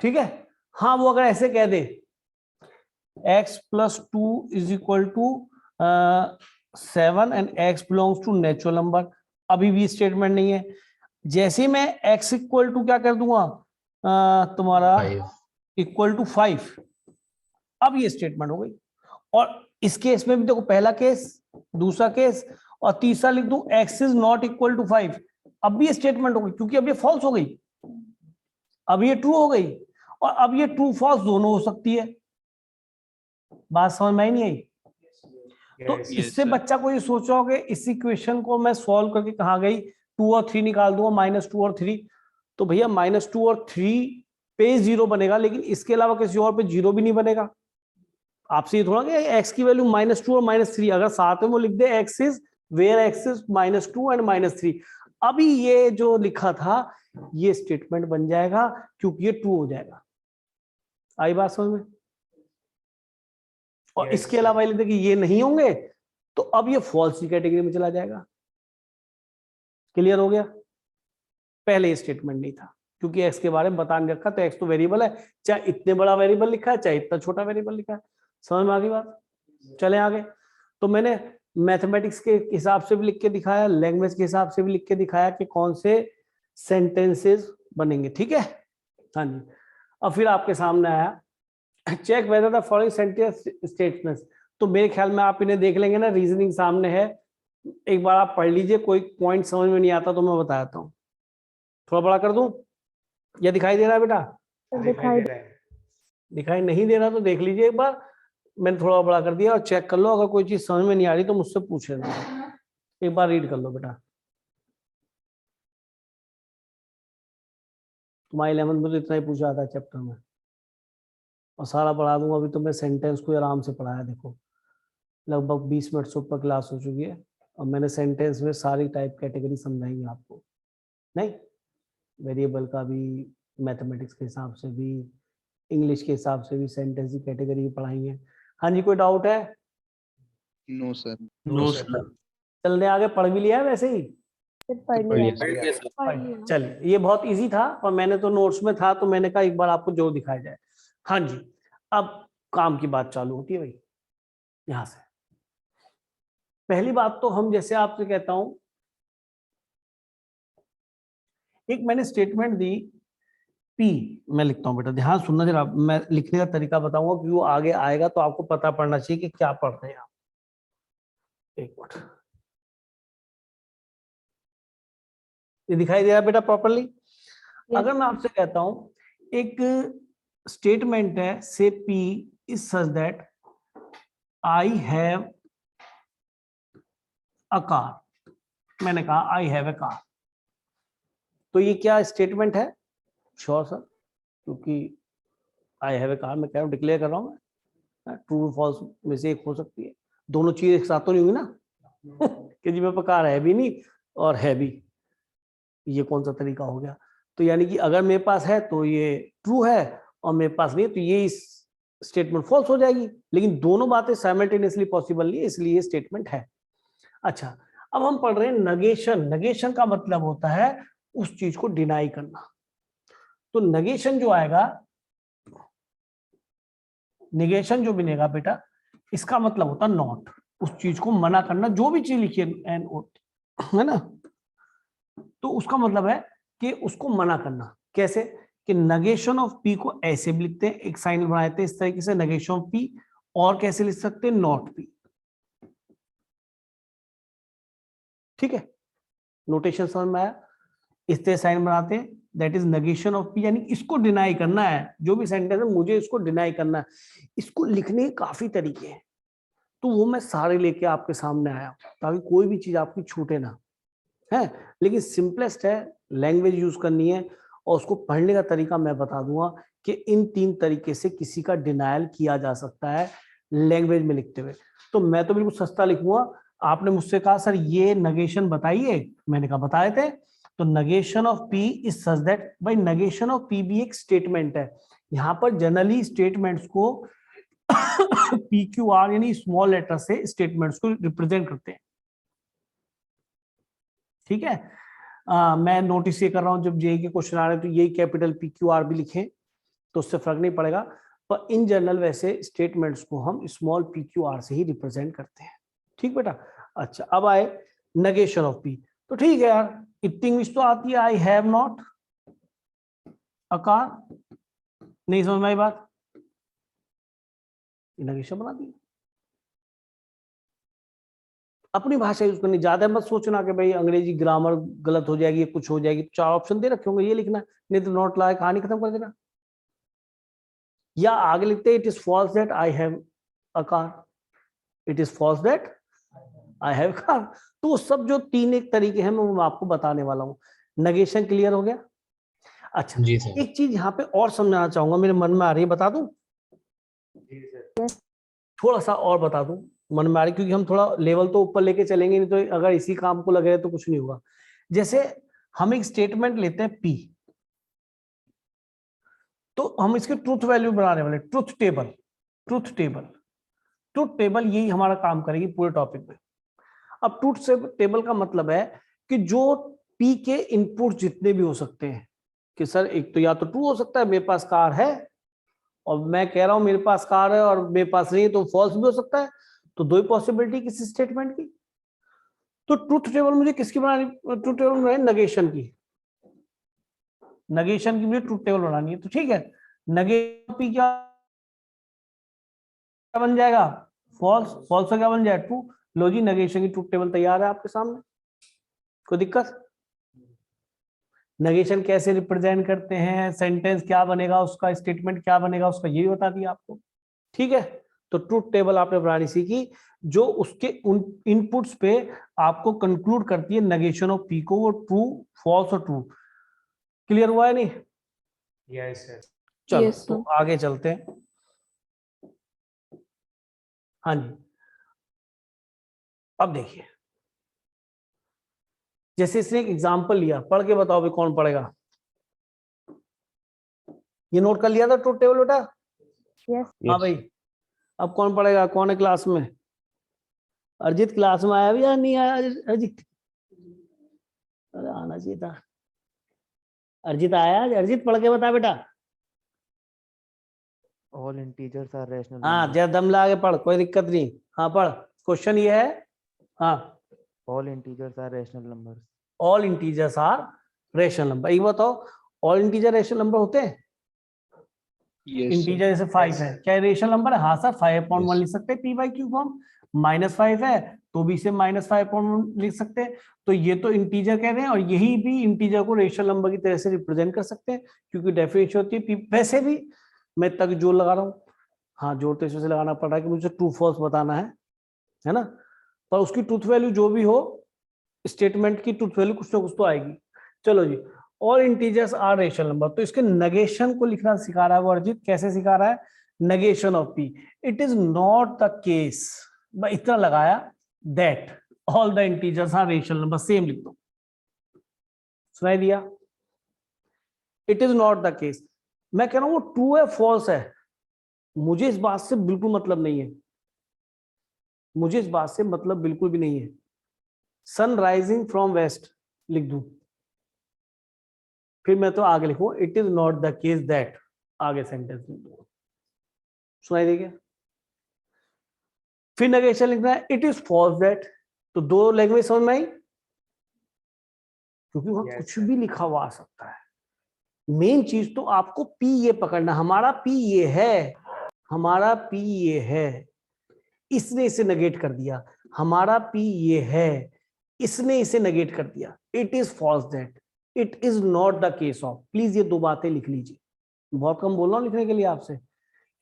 ठीक है। हाँ वो अगर ऐसे कह दे x plus 2 is equal to 7 and x belongs to natural number, अभी भी स्टेटमेंट नहीं है। जैसे मैं x इक्वल टू क्या कर दूंगा, तुम्हारा इक्वल टू 5, अब ये स्टेटमेंट हो गई। और इस केस में भी देखो, पहला केस, दूसरा केस और तीसरा लिख दूं x is not equal to 5, अब भी ये स्टेटमेंट हो गई, क्योंकि अब ये फॉल्स हो गई, अब ये ट्रू हो गई, और अब ये ट्रू फॉल्स दोनों हो सकती है। बात समझ में आई नहीं आई? तो Yes. इससे sir. बच्चा को ये सोचा होगा, इस इक्वेशन को मैं सॉल्व करके कहाँ गई, 2 और 3 निकाल दूंगा, -2 और 3, तो भैया -2 और 3 पे 0 बनेगा, लेकिन इसके अलावा किसी और पे 0 भी नहीं बनेगा। आपसे ये थोड़ा कि x की वैल्यू -2 और -3, अगर साथ में वो लिख दे x is where x is -2 and -3, अभी ये जो लिखा था ये स्टेटमेंट बन जाएगा, क्योंकि ये ट्रू हो जाएगा। आई बात समझ में? और Yes, इसके sir. अलावा लिख दे कि ये नहीं होंगे, तो अब ये फॉल्स की कैटेगरी में चला जाएगा। क्लियर हो गया? पहले ये स्टेटमेंट नहीं था, क्योंकि x के बारे में बता नहीं रखा, तो x तो वेरिएबल है, चाहे इतने बड़ा वेरिएबल लिखा है चाहे इतना छोटा वेरिएबल लिखा है। समझ में आ गई बात? चले आगे। तो मैंने मैथमेटिक्स के हिसाब से भी लिख के दिखाया, लैंग्वेज के हिसाब से भी लिख के दिखाया कि कौन से सेंटेंसेस बनेंगे, ठीक है। हाँ जी, अब फिर आपके सामने आया check whether the following sentence statements. तो मेरे ख्याल में आप इन्हें देख लेंगे ना, रीजनिंग सामने है, एक बार आप पढ़ लीजिए, कोई पॉइंट समझ में नहीं आता तो मैं बताता हूँ। थोड़ा बड़ा कर दूं या दिखाई दे रहा है बेटा? दिखाई दे रहा है। दिखाई नहीं दे रहा तो देख लीजिए एक बार, मैंने थोड़ा बड़ा कर दिया, और चेक कर लो, अगर कोई चीज समझ में नहीं आ रही तो मुझसे पूछ लेना, एक बार रीड कर लो बेटा। तुम्हारे 11th में तो इतना ही पूछा था चैप्टर में, और सारा पढ़ा दूंगा। अभी तो मैं सेंटेंस को आराम से पढ़ाया, देखो लगभग 20 मिनट से ऊपर क्लास हो चुकी है, और मैंने सेंटेंस में सारी टाइप कैटेगरी समझाई है आपको, नहीं वेरिएबल का भी, मैथमेटिक्स के हिसाब से भी, इंग्लिश के हिसाब से भी सेंटेंस की कैटेगरी पढ़ाई है। हाँ जी, कोई डाउट है? No sir. No sir. चलने आगे पढ़ भी लिया है वैसे ही। फिर पढ़ बढ़िया लिया। सर। पढ़ लिया। चलिए, ये बहुत इजी था और मैंने तो नोट्स में था, तो मैंने कहा एक बार आपको जो दिखाया जाए। हाँ जी, अब काम की बात चालू होती है भाई। यहां से पहली बात तो हम, जैसे आपसे कहता हूं, एक मैंने स्टेटमेंट दी P, मैं लिखता हूं बेटा, ध्यान सुनना जरा, मैं लिखने का तरीका बताऊंगा क्योंकि वो आगे आएगा तो आपको पता पड़ना चाहिए कि क्या पढ़ रहे हैं आप। एक मिनट, ये दिखाई दे रहा है बेटा प्रॉपरली? अगर मैं आपसे कहता हूं एक स्टेटमेंट है, से P is such that I have a car, मैंने कहा आई हैव अ कार, तो ये क्या स्टेटमेंट है? श्योर सर, क्योंकि आई हैव अ कार मैं कह रहा हूं, डिक्लेयर कर रहा हूं मैं, ट्रू फॉल्स में से एक हो सकती है, दोनों चीज एक साथ तो नहीं हुई ना कि जी मेरे पास कार है भी नहीं और है भी, ये कौन सा तरीका हो गया? तो यानी कि अगर मेरे पास है तो ये ट्रू है, और मेरे पास नहीं है तो ये इस स्टेटमेंट फॉल्स हो जाएगी, लेकिन दोनों बातें साइमल्टेनियसली पॉसिबल नहीं है, इसलिए ये स्टेटमेंट है। अच्छा, अब हम पढ़ रहे हैं नगेशन। नगेशन का मतलब होता है उस चीज को डिनाई करना। तो नगेशन जो आएगा, निगेशन जो बनेगा बेटा, इसका मतलब होता है नॉट, उस चीज को मना करना, जो भी चीज लिखिए एन है ना, तो उसका मतलब है कि उसको मना करना। कैसे? कि नगेशन ऑफ पी को ऐसे भी लिखते हैं, एक साइन बनाते हैं इस तरीके से, नगेशन ऑफ पी, और कैसे लिख सकते हैं? Not P. ठीक है, नोटेशन समझ में आया? इस तरह साइन बनाते हैं, that is negation of P, यानी इसको डिनाई करना है, जो भी सेंटेंस है मुझे इसको डिनाई करना है। इसको लिखने के काफी तरीके हैं, तो वो मैं सारे लेके आपके सामने आया ताकि कोई भी चीज आपकी छूटे ना, है। लेकिन सिंपलेस्ट है, लैंग्वेज यूज करनी है, और उसको पढ़ने का तरीका मैं बता दूंगा कि इन 3 तरीके से किसी का डिनायल किया जा सकता है लैंग्वेज में लिखते हुए। तो मैं तो बिल्कुल सस्ता लिखूंगा। आपने मुझसे कहा सर ये नगेशन बताइए, मैंने कहा बताए थे। तो negation of P is such that, भाई नगेशन ऑफ पी भी एक स्टेटमेंट है। यहां पर जनरली स्टेटमेंट्स को PQR यानी स्मॉल लेटर से स्टेटमेंट्स को रिप्रेजेंट करते हैं। ठीक है, मैं नोटिस ये कर रहा हूं जब जेई के क्वेश्चन आ रहे हैं तो यही कैपिटल PQR भी लिखें तो उससे फर्क नहीं पड़ेगा, पर इन जनरल वैसे स्टेटमेंट्स को हम स्मॉल PQR से ही रिप्रेजेंट करते हैं। ठीक बेटा? अच्छा, अब आए नगेशन ऑफ पी। तो ठीक है यार, इतनी इंग्लिश तो आती है, I have not a car, नहीं समझ में आई बात? नगेशन बना दी। अपनी भाषा यूज करनी, ज्यादा मत सोचना कि भाई अंग्रेजी ग्रामर गलत हो जाएगी, कुछ हो जाएगी। 4 ऑप्शन दे रखे होंगे, ये लिखना, नहीं तो नॉट लाए, कहानी खत्म कर देना। या आगे लिखते it is false that I have a car, it is false that I have car. तो सब जो 3 एक तरीके हैं मैं आपको बताने वाला हूँ। नगेशन क्लियर हो गया? अच्छा जी सर। एक चीज यहाँ पे और समझाना चाहूंगा, मेरे मन में आ रही है, बता दूं? थोड़ा सा और बता दूं, मन में आ रही, क्योंकि हम थोड़ा लेवल तो ऊपर लेके चलेंगे, नहीं तो अगर इसी काम को लगे तो कुछ नहीं होगा। जैसे हम एक स्टेटमेंट लेते हैं P, तो हम इसके ट्रूथ वैल्यू बनाने वाले, truth table. Truth table, truth table यही हमारा काम करेगी पूरे टॉपिक में। अब ट्रूथ टेबल का मतलब है कि जो P के इनपुट जितने भी हो सकते हैं, कि सर एक तो या तो ट्रू हो सकता है, मेरे पास कार है और मैं कह रहा हूं मेरे पास कार है, और मेरे पास नहीं है तो फॉल्स भी हो सकता है। तो 2 ही पॉसिबिलिटी किसी स्टेटमेंट की। तो ट्रूथ टेबल मुझे किसकी बनानी? ट्रूथ टेबल बनानी नगेशन की। नगेशन की मुझे ट्रूथ टेबल बनानी है। तो ठीक है, नगेशन P क्या बन जाएगा? फॉल्स। फॉल्स का क्या बन जाएगा? ट्रू। लो जी, नगेशन की ट्रूथ टेबल तैयार है आपके सामने, कोई दिक्कत? नगेशन कैसे रिप्रेजेंट करते हैं, सेंटेंस क्या बनेगा उसका, स्टेटमेंट क्या बनेगा उसका, ये भी बता दिया आपको। ठीक है, तो ट्रूथ टेबल आपने बनानी सीखी, जो उसके उन इनपुट्स पे आपको कंक्लूड करती है नगेशन ऑफ पी को, वो ट्रू, फॉल्स और ट्रू। क्लियर हुआ है नहीं? Yes, sir. चलो Yes, तो sir. आगे चलते हैं। हाँ जी, अब देखिए, जैसे इसने एक एग्जाम्पल लिया, पढ़ के बताओ भाई कौन पढ़ेगा। ये नोट कर लिया था ट्रुथ टेबल बेटा? Yes. हाँ Yes. भाई, अब कौन पढ़ेगा? कौन है क्लास में? अरिजीत क्लास में आया भी या नहीं आया? अरिजीत, अरे आना चाहिए था। अरिजीत आया? अरिजीत पढ़ के बता बेटा। All integers are rational हाँ, numbers. जरा दम ला के पढ़, कोई दिक्कत नहीं। हाँ पढ़, क्वेश्चन ये है। हाँ, All integers are rational numbers. All integers are rational number. ये बताओ, ऑल इंटीजर रेशनल नंबर होते हैं? Yes, sir. इंटीजर जैसे 5 है, क्या रेशनल नंबर है? हाँ सर, 5/1 Yes. लिख सकते हैं, p/q फॉर्म। -5 है तो भी इसे -5/1 लिख सकते हैं। तो ये तो इंटीजर कह रहे हैं, और यही भी इंटीजर को रेशनल नंबर की तरह से रिप्रेजेंट कर सकते हैं, क्योंकि डेफिनेशन होती है p। वैसे भी मैं तक जोड़ लगा रहा हूँ। हाँ, जोड़ तो इसमें से लगाना पड़ रहा है कि मुझे ट्रू फॉल्स बताना है ना? पर उसकी ट्रूथ वैल्यू जो भी हो, स्टेटमेंट की ट्रूथ वैल्यू कुछ ना कुछ तो आएगी। चलो जी, all integers are rational number. तो इसके नेगेशन को लिखना सिखा रहा है वो अरिजीत। कैसे सिखा रहा है? Negation of P. It is not the case, मैं इतना लगाया, that all the integers are rational number. Same लिख दो, सुनाई दिया? It is not the case. मैं कह रहा हूं वो ट्रू है फॉल्स है, मुझे इस बात से बिल्कुल मतलब नहीं है। मुझे इस बात से मतलब बिल्कुल भी नहीं है। सन राइजिंग फ्रॉम वेस्ट लिख दूं, फिर मैं तो आगे लिखूं it is not the case that, आगे सेंटेंस लिख दूंगा। सुनाई दे गया? फिर नेगेशन लिखना है, इट इज फॉल्स दैट। तो दो लैंग्वेज समझ में आई, क्योंकि वहां Yes, कुछ sir. भी लिखा हुआ आ सकता है। मेन चीज तो आपको पी ये पकड़ना, हमारा पी ये है, हमारा पी ये है, इसने इसे नेगेट कर दिया। हमारा पी ये है, इसने इसे नेगेट कर दिया। It is false that, it is not the case of. Please ये दो बातें लिख लीजिए। बहुत कम बोल रहा हूं लिखने के लिए आपसे,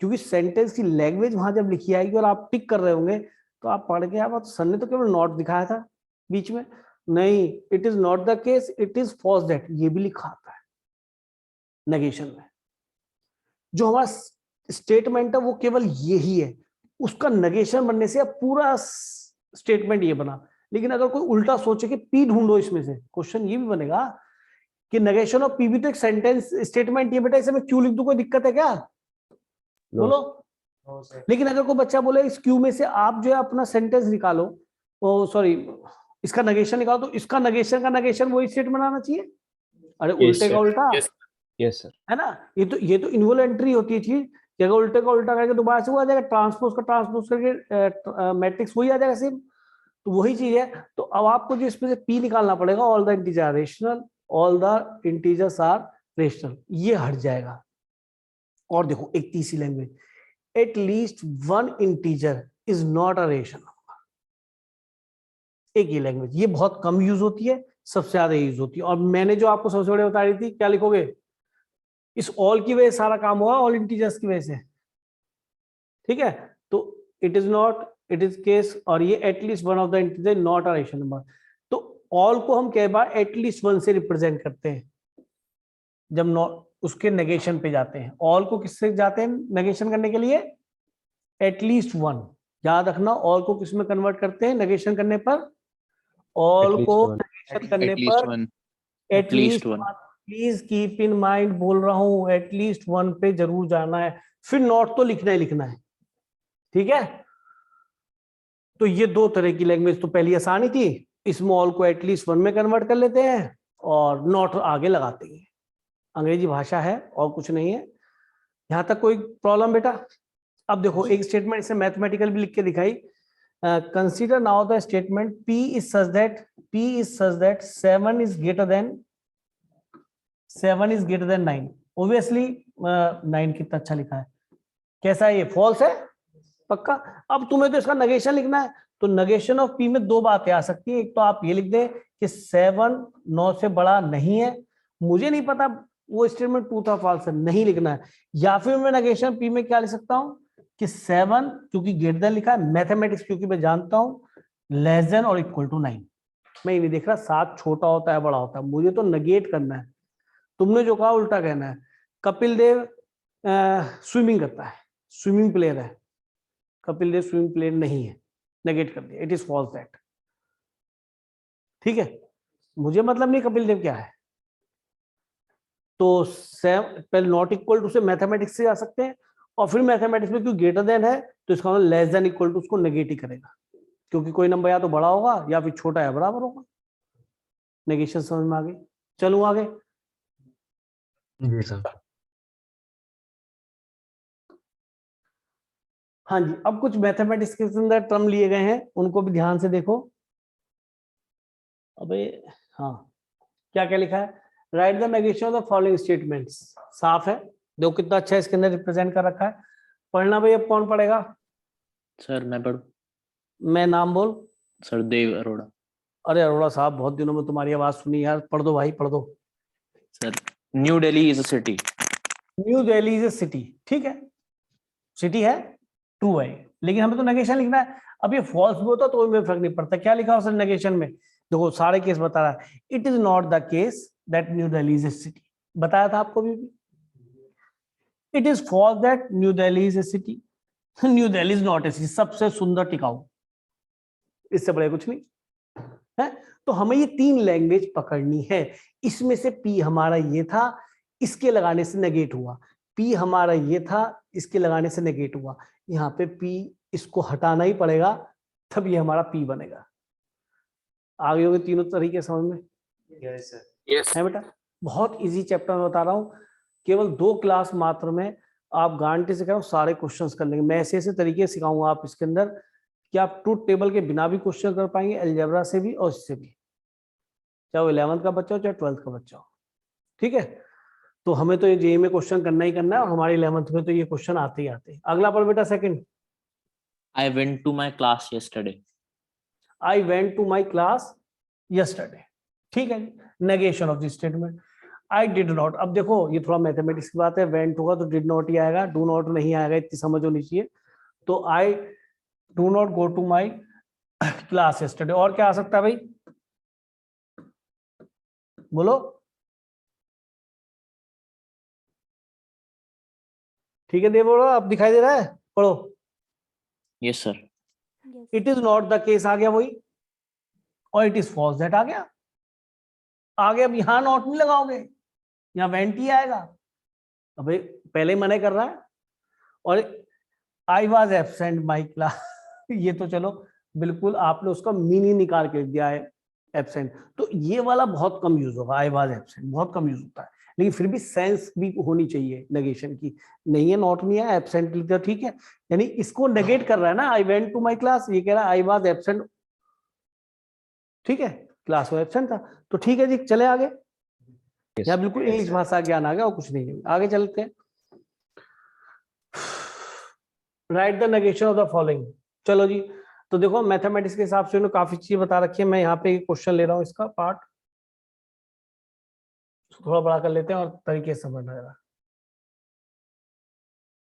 क्योंकि सेंटेंस की लैंग्वेज वहां जब लिखी आएगी और आप टिक कर रहे होंगे तो आप पढ़ के आप, सर ने तो केवल नॉट दिखाया था बीच में, नहीं, it is not the case, it is false that, ये भी लिखा आता है नेगेशन में। जो हमारा स्टेटमेंट है वो केवल यही है, उसका नेगेशन बनने से अब पूरा स्टेटमेंट ये बना। लेकिन अगर कोई उल्टा सोचे कि पी ढूंढो इसमें से, क्वेश्चन ये भी बनेगा कि नेगेशन ऑफ पी भी तो एक सेंटेंस स्टेटमेंट ये बेटा, इसे मैं क्यों लिख दूं, कोई दिक्कत है क्या? No. बोलो। No, sir. लेकिन अगर कोई बच्चा बोले इस क्यू में से आप जो है अपना सेंटेंस निकालो, ओ सॉरी, इसका नेगेशन निकालो, तो इसका नेगेशन का नेगेशन वही स्टेटमेंट आना चाहिए। अरे Yes, उल्टे का sir. उल्टा, Yes. Yes, sir. है ना? ये तो इन्वॉलंटरी होती है चीज। अगर उल्टे का उल्टा करके दोबारा से वो आ जाएगा, ट्रांसपोज का ट्रांसपोज करके मैट्रिक्स वही आ जाएगा सेम। तो वही चीज है। तो अब आपको जो इसमें से पी निकालना पड़ेगा, all the integer are rational, all the integers are rational, ये हट जाएगा। और देखो एक तीसरी language, at least one integer is not a rational number. एक ये लैंग्वेज, ये बहुत कम यूज होती है, सबसे ज्यादा यूज होती है। और मैंने जो आपको सबसे बड़े बता रही थी, क्या लिखोगे? इस ऑल की वजह से सारा काम हुआ, ऑल इंटीजर्स की वजह से, ठीक है? तो it is not, it is case, और ये at least one of the integer not a rational number. तो ऑल को हम कई बार एटलीस्ट वन से रिप्रेजेंट करते हैं जब नॉट उसके नेगेशन पे जाते हैं। ऑल को किससे जाते हैं नेगेशन करने के लिए? At least one. याद रखना, ऑल को किस में कन्वर्ट करते हैं नेगेशन करने पर? ऑल At least को one. नेगेशन करने At least पर one. At least one. One. Please keep in mind, बोल रहा हूं, एटलीस्ट वन पे जरूर जाना है, फिर नॉट तो लिखना ही लिखना है, ठीक है? तो ये दो तरह की लैंग्वेज तो पहली आसानी थी, इसमें ऑल को एटलीस्ट वन में कन्वर्ट कर लेते हैं और नॉट आगे लगाते हैं। अंग्रेजी भाषा है और कुछ नहीं है। यहां तक कोई प्रॉब्लम बेटा? अब देखो एक स्टेटमेंट इसे मैथमेटिकल भी लिख के दिखाई। Consider now the statement P is such that 7 is greater than 9। Obviously 9 कितना अच्छा लिखा है, कैसा है ये? फॉल्स है पक्का। अब तुम्हें तो इसका नेगेशन लिखना है, तो नेगेशन ऑफ P में दो बातें आ सकती है। एक तो आप ये लिख दें कि 7 9 से बड़ा नहीं है, मुझे नहीं पता वो स्टेटमेंट ट्रू था फॉल्स है, नहीं लिखना है। या फिर मैं नेगेशन P में क्या लिख सकता हूं कि 7 क्योंकि ग्रेटर देन लिखा है, मैथमेटिक्स क्योंकि मैं जानता हूं, लेस देन और इक्वल टू 9। मैं ये नहीं देख रहा 7 छोटा होता है बड़ा होता है, मुझे तो नेगेट करना है। तुमने जो कहा उल्टा कहना है, कपिल देव स्विमिंग करता है, स्विमिंग प्लेयर है, कपिल देव स्विमिंग प्लेयर नहीं है, नेगेट कर दिया, इट इज फॉल्स दैट। ठीक है, मुझे मतलब नहीं कपिल देव क्या है, तो पहले नॉट इक्वल टू से मैथमेटिक्स से आ सकते हैं, और फिर मैथमेटिक्स में क्यों ग्रेटर देन है तो इसका मतलब लेस देन इक्वल टू उसको नेगेट ही करेगा, क्योंकि कोई नंबर या तो बड़ा होगा या फिर छोटा या बराबर होगा। नेगेशन समझ में आ गई? चलूं आगे। जी सर। हाँ जी, अब कुछ मैथमेटिक्स के अंदर टर्म लिए गए हैं, उनको भी ध्यान से देखो। अबे हाँ, क्या क्या लिखा है? Right the negation of the following statements. साफ है, देखो कितना अच्छा इसके अंदर रिप्रेजेंट कर रखा है। पढ़ना भाई, अब कौन पढ़ेगा? सर मैं पढ़ूं? मैं नाम बोल। सर देव अरोड़ा। अरे अरोड़ा साहब, बहुत दिनों में तुम्हारी आवाज सुनी यार, पढ़ दो भाई, पढ़ दो। Sir new Delhi is a city. New Delhi is a city, ठीक है, सिटी है, ट्रू है, लेकिन हमें तो नेगेशन लिखना है। अब ये फॉल्स भी होता तो में फर्क नहीं पड़ता, क्या लिखा उसने नेगेशन में? देखो सारे केस बता रहा है, it is not the case that new Delhi is a city, बताया था आपको भी। It is false that new Delhi is a city, new Delhi is not a city, सबसे सुंदर टिकाऊ, इससे बड़े कुछ नहीं है। तो हमें ये तीन लैंग्वेज पकड़नी है। इसमें से पी हमारा ये था, इसके लगाने से नेगेट हुआ, पी हमारा ये था, इसके लगाने से नेगेट हुआ, यहाँ पे पी इसको हटाना ही पड़ेगा, तब ये हमारा पी बनेगा। आगे होंगे तीनों तरीके समझ में? Yes sir. Yes. है बेटा, बहुत इजी चैप्टर में बता रहा हूँ, केवल 2 क्लास मात्र में आप गारंटी से कह रहा हूँ सारे क्वेश्चंस कर लेंगे। मैं ऐसे ऐसे तरीके सिखाऊंगा आप इसके अंदर कि आप ट्रूथ टेबल के बिना भी क्वेश्चन कर पाएंगे, अलजेब्रा से भी और इससे भी, चाहे वो 11th का बच्चा हो चाहे 12th का बच्चा हो। ठीक है, तो हमें तो ये जेईई में क्वेश्चन करना ही करना है, और हमारे 11th में तो ये क्वेश्चन आते ही आते हैं। अगला पर बेटा second, I went to my class yesterday. I went to my class yesterday, ठीक है, negation of this statement. I did not, अब देखो ये थोड़ा मैथमेटिक्स की बात है, वेंट होगा तो डिड नॉट ही आएगा, डू नॉट नहीं आएगा, इतनी समझ होनी चाहिए। तो I do not go to my class yesterday, और क्या आ सकता है भाई, बोलो। ठीक है, दे बोलो, अब दिखाई दे रहा है, पढ़ो। Yes sir. It is not the case आ गया वही, और इट इज फॉल्स दैट आ गया। आगे अब यहां नॉट नहीं लगाओगे, यहाँ वेंट ही आएगा। अब भाई पहले ही मना कर रहा है। और I was absent my class, ये तो चलो बिल्कुल आपने उसका मीनिंग निकाल के दिया है, एब्सेंट। तो ये वाला बहुत कम यूज होगा, आई वॉज एब्सेंट बहुत कम यूज होता है, लेकिन फिर भी सेंस भी होनी चाहिए नेगेशन की। नहीं है, नॉट नहीं है, एब्सेंट लिख दिया, ठीक है, यानी इसको नेगेट कर रहा है ना, I went to my class, ये कह रहा है आई वॉज एब्सेंट, ठीक है, क्लास में एब्सेंट था, तो ठीक है जी, चले आगे। Yes. यहाँ बिल्कुल इंग्लिश भाषा ज्ञान आ गया और कुछ नहीं है। आगे चलते हैं, right the negation of the following. चलो जी, तो देखो मैथमेटिक्स के हिसाब से काफी चीज बता रखी है। मैं यहाँ पे क्वेश्चन ले रहा हूँ, इसका पार्ट थोड़ा बड़ा कर लेते हैं और तरीके से समझ आएगा।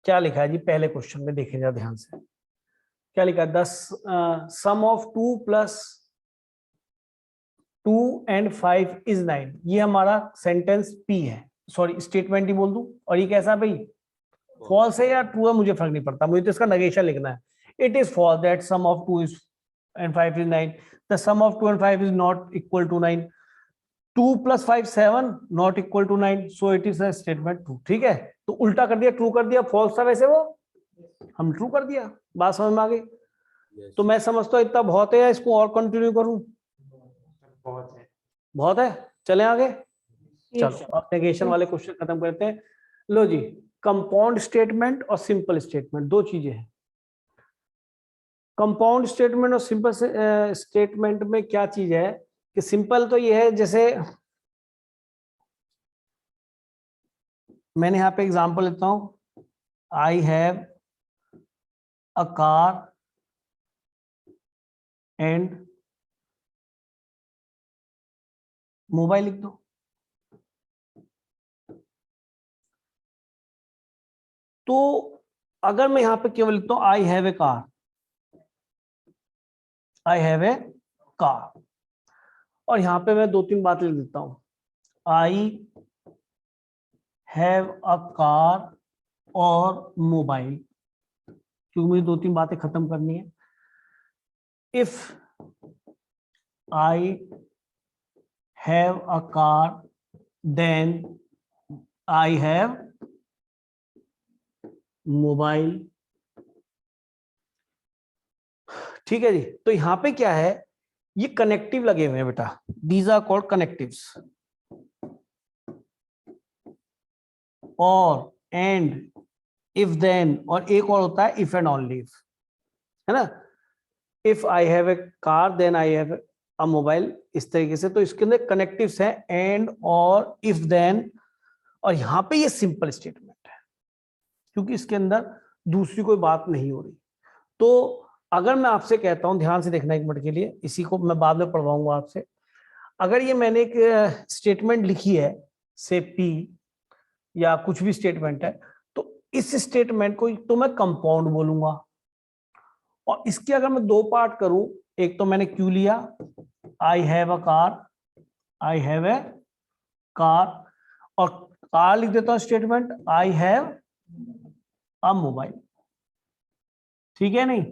क्या लिखा है जी पहले क्वेश्चन में, देखें जरा ध्यान से, क्या लिखा है, सम ऑफ 2 प्लस 2 एंड 5 इज 9। ये हमारा सेंटेंस पी है, सॉरी स्टेटमेंट ही बोल दूं। और ये कैसा भाई, फॉल्स है या ट्रू है मुझे फर्क नहीं पड़ता, मुझे तो इसका नेगेशन लिखना है। It is false that sum of 2 and 5 is 9, the sum of 2 and 5 is not equal to 9, 2 plus 5 7 not equal to 9, so it is a statement true। ठीक है, तो उल्टा कर दिया, ट्रू कर दिया, फॉल्स था वैसे वो, हम ट्रू कर दिया। बात समझ में आ गई? तो मैं समझता हूँ इतना बहुत है, या इसको और कंटिन्यू करूं? बहुत है। बहुत है, चले आगे। Yes. चलो अब नेगेशन वाले क्वेश्चन खत्म करते हैं। लो जी, कंपाउंड स्टेटमेंट और सिंपल स्टेटमेंट, 2 चीजें हैं। कंपाउंड स्टेटमेंट और सिंपल स्टेटमेंट में क्या चीज है कि सिंपल तो ये है, जैसे मैंने यहाँ पे एग्जांपल लेता हूं, I have a car and mobile लिख दो। तो अगर मैं यहां पे केवल लिखता हूं I have a car, I have a car, और यहां पे मैं 2-3 बातें लिख देता हूं, आई हैव अ कार और मोबाइल, क्योंकि मुझे 2-3 बातें खत्म करनी है. If I have a car then I have mobile. ठीक है जी. तो यहां पे क्या है, ये कनेक्टिव लगे हुए हैं बेटा, दीज आर कॉल्ड कनेक्टिव्स. और एंड, इफ देन, और एक और होता है इफ एंड ओनली इफ, है ना. If I have a car then I have a mobile, इस तरीके से. तो इसके अंदर कनेक्टिव्स हैं एंड और इफ देन, और यहां पे ये सिंपल स्टेटमेंट है क्योंकि इसके अंदर दूसरी कोई बात नहीं हो रही. तो अगर मैं आपसे कहता हूं, ध्यान से देखना एक मिनट के लिए, इसी को मैं बाद में पढ़वाऊंगा आपसे. अगर ये मैंने एक स्टेटमेंट लिखी है से पी या कुछ भी स्टेटमेंट है, तो इस स्टेटमेंट को तो मैं कंपाउंड बोलूंगा. और इसके अगर मैं 2 पार्ट करूं, एक तो मैंने क्यू लिया, आई have a car, I have a car, और कार लिख देता हूं statement, I have a mobile. ठीक है नहीं.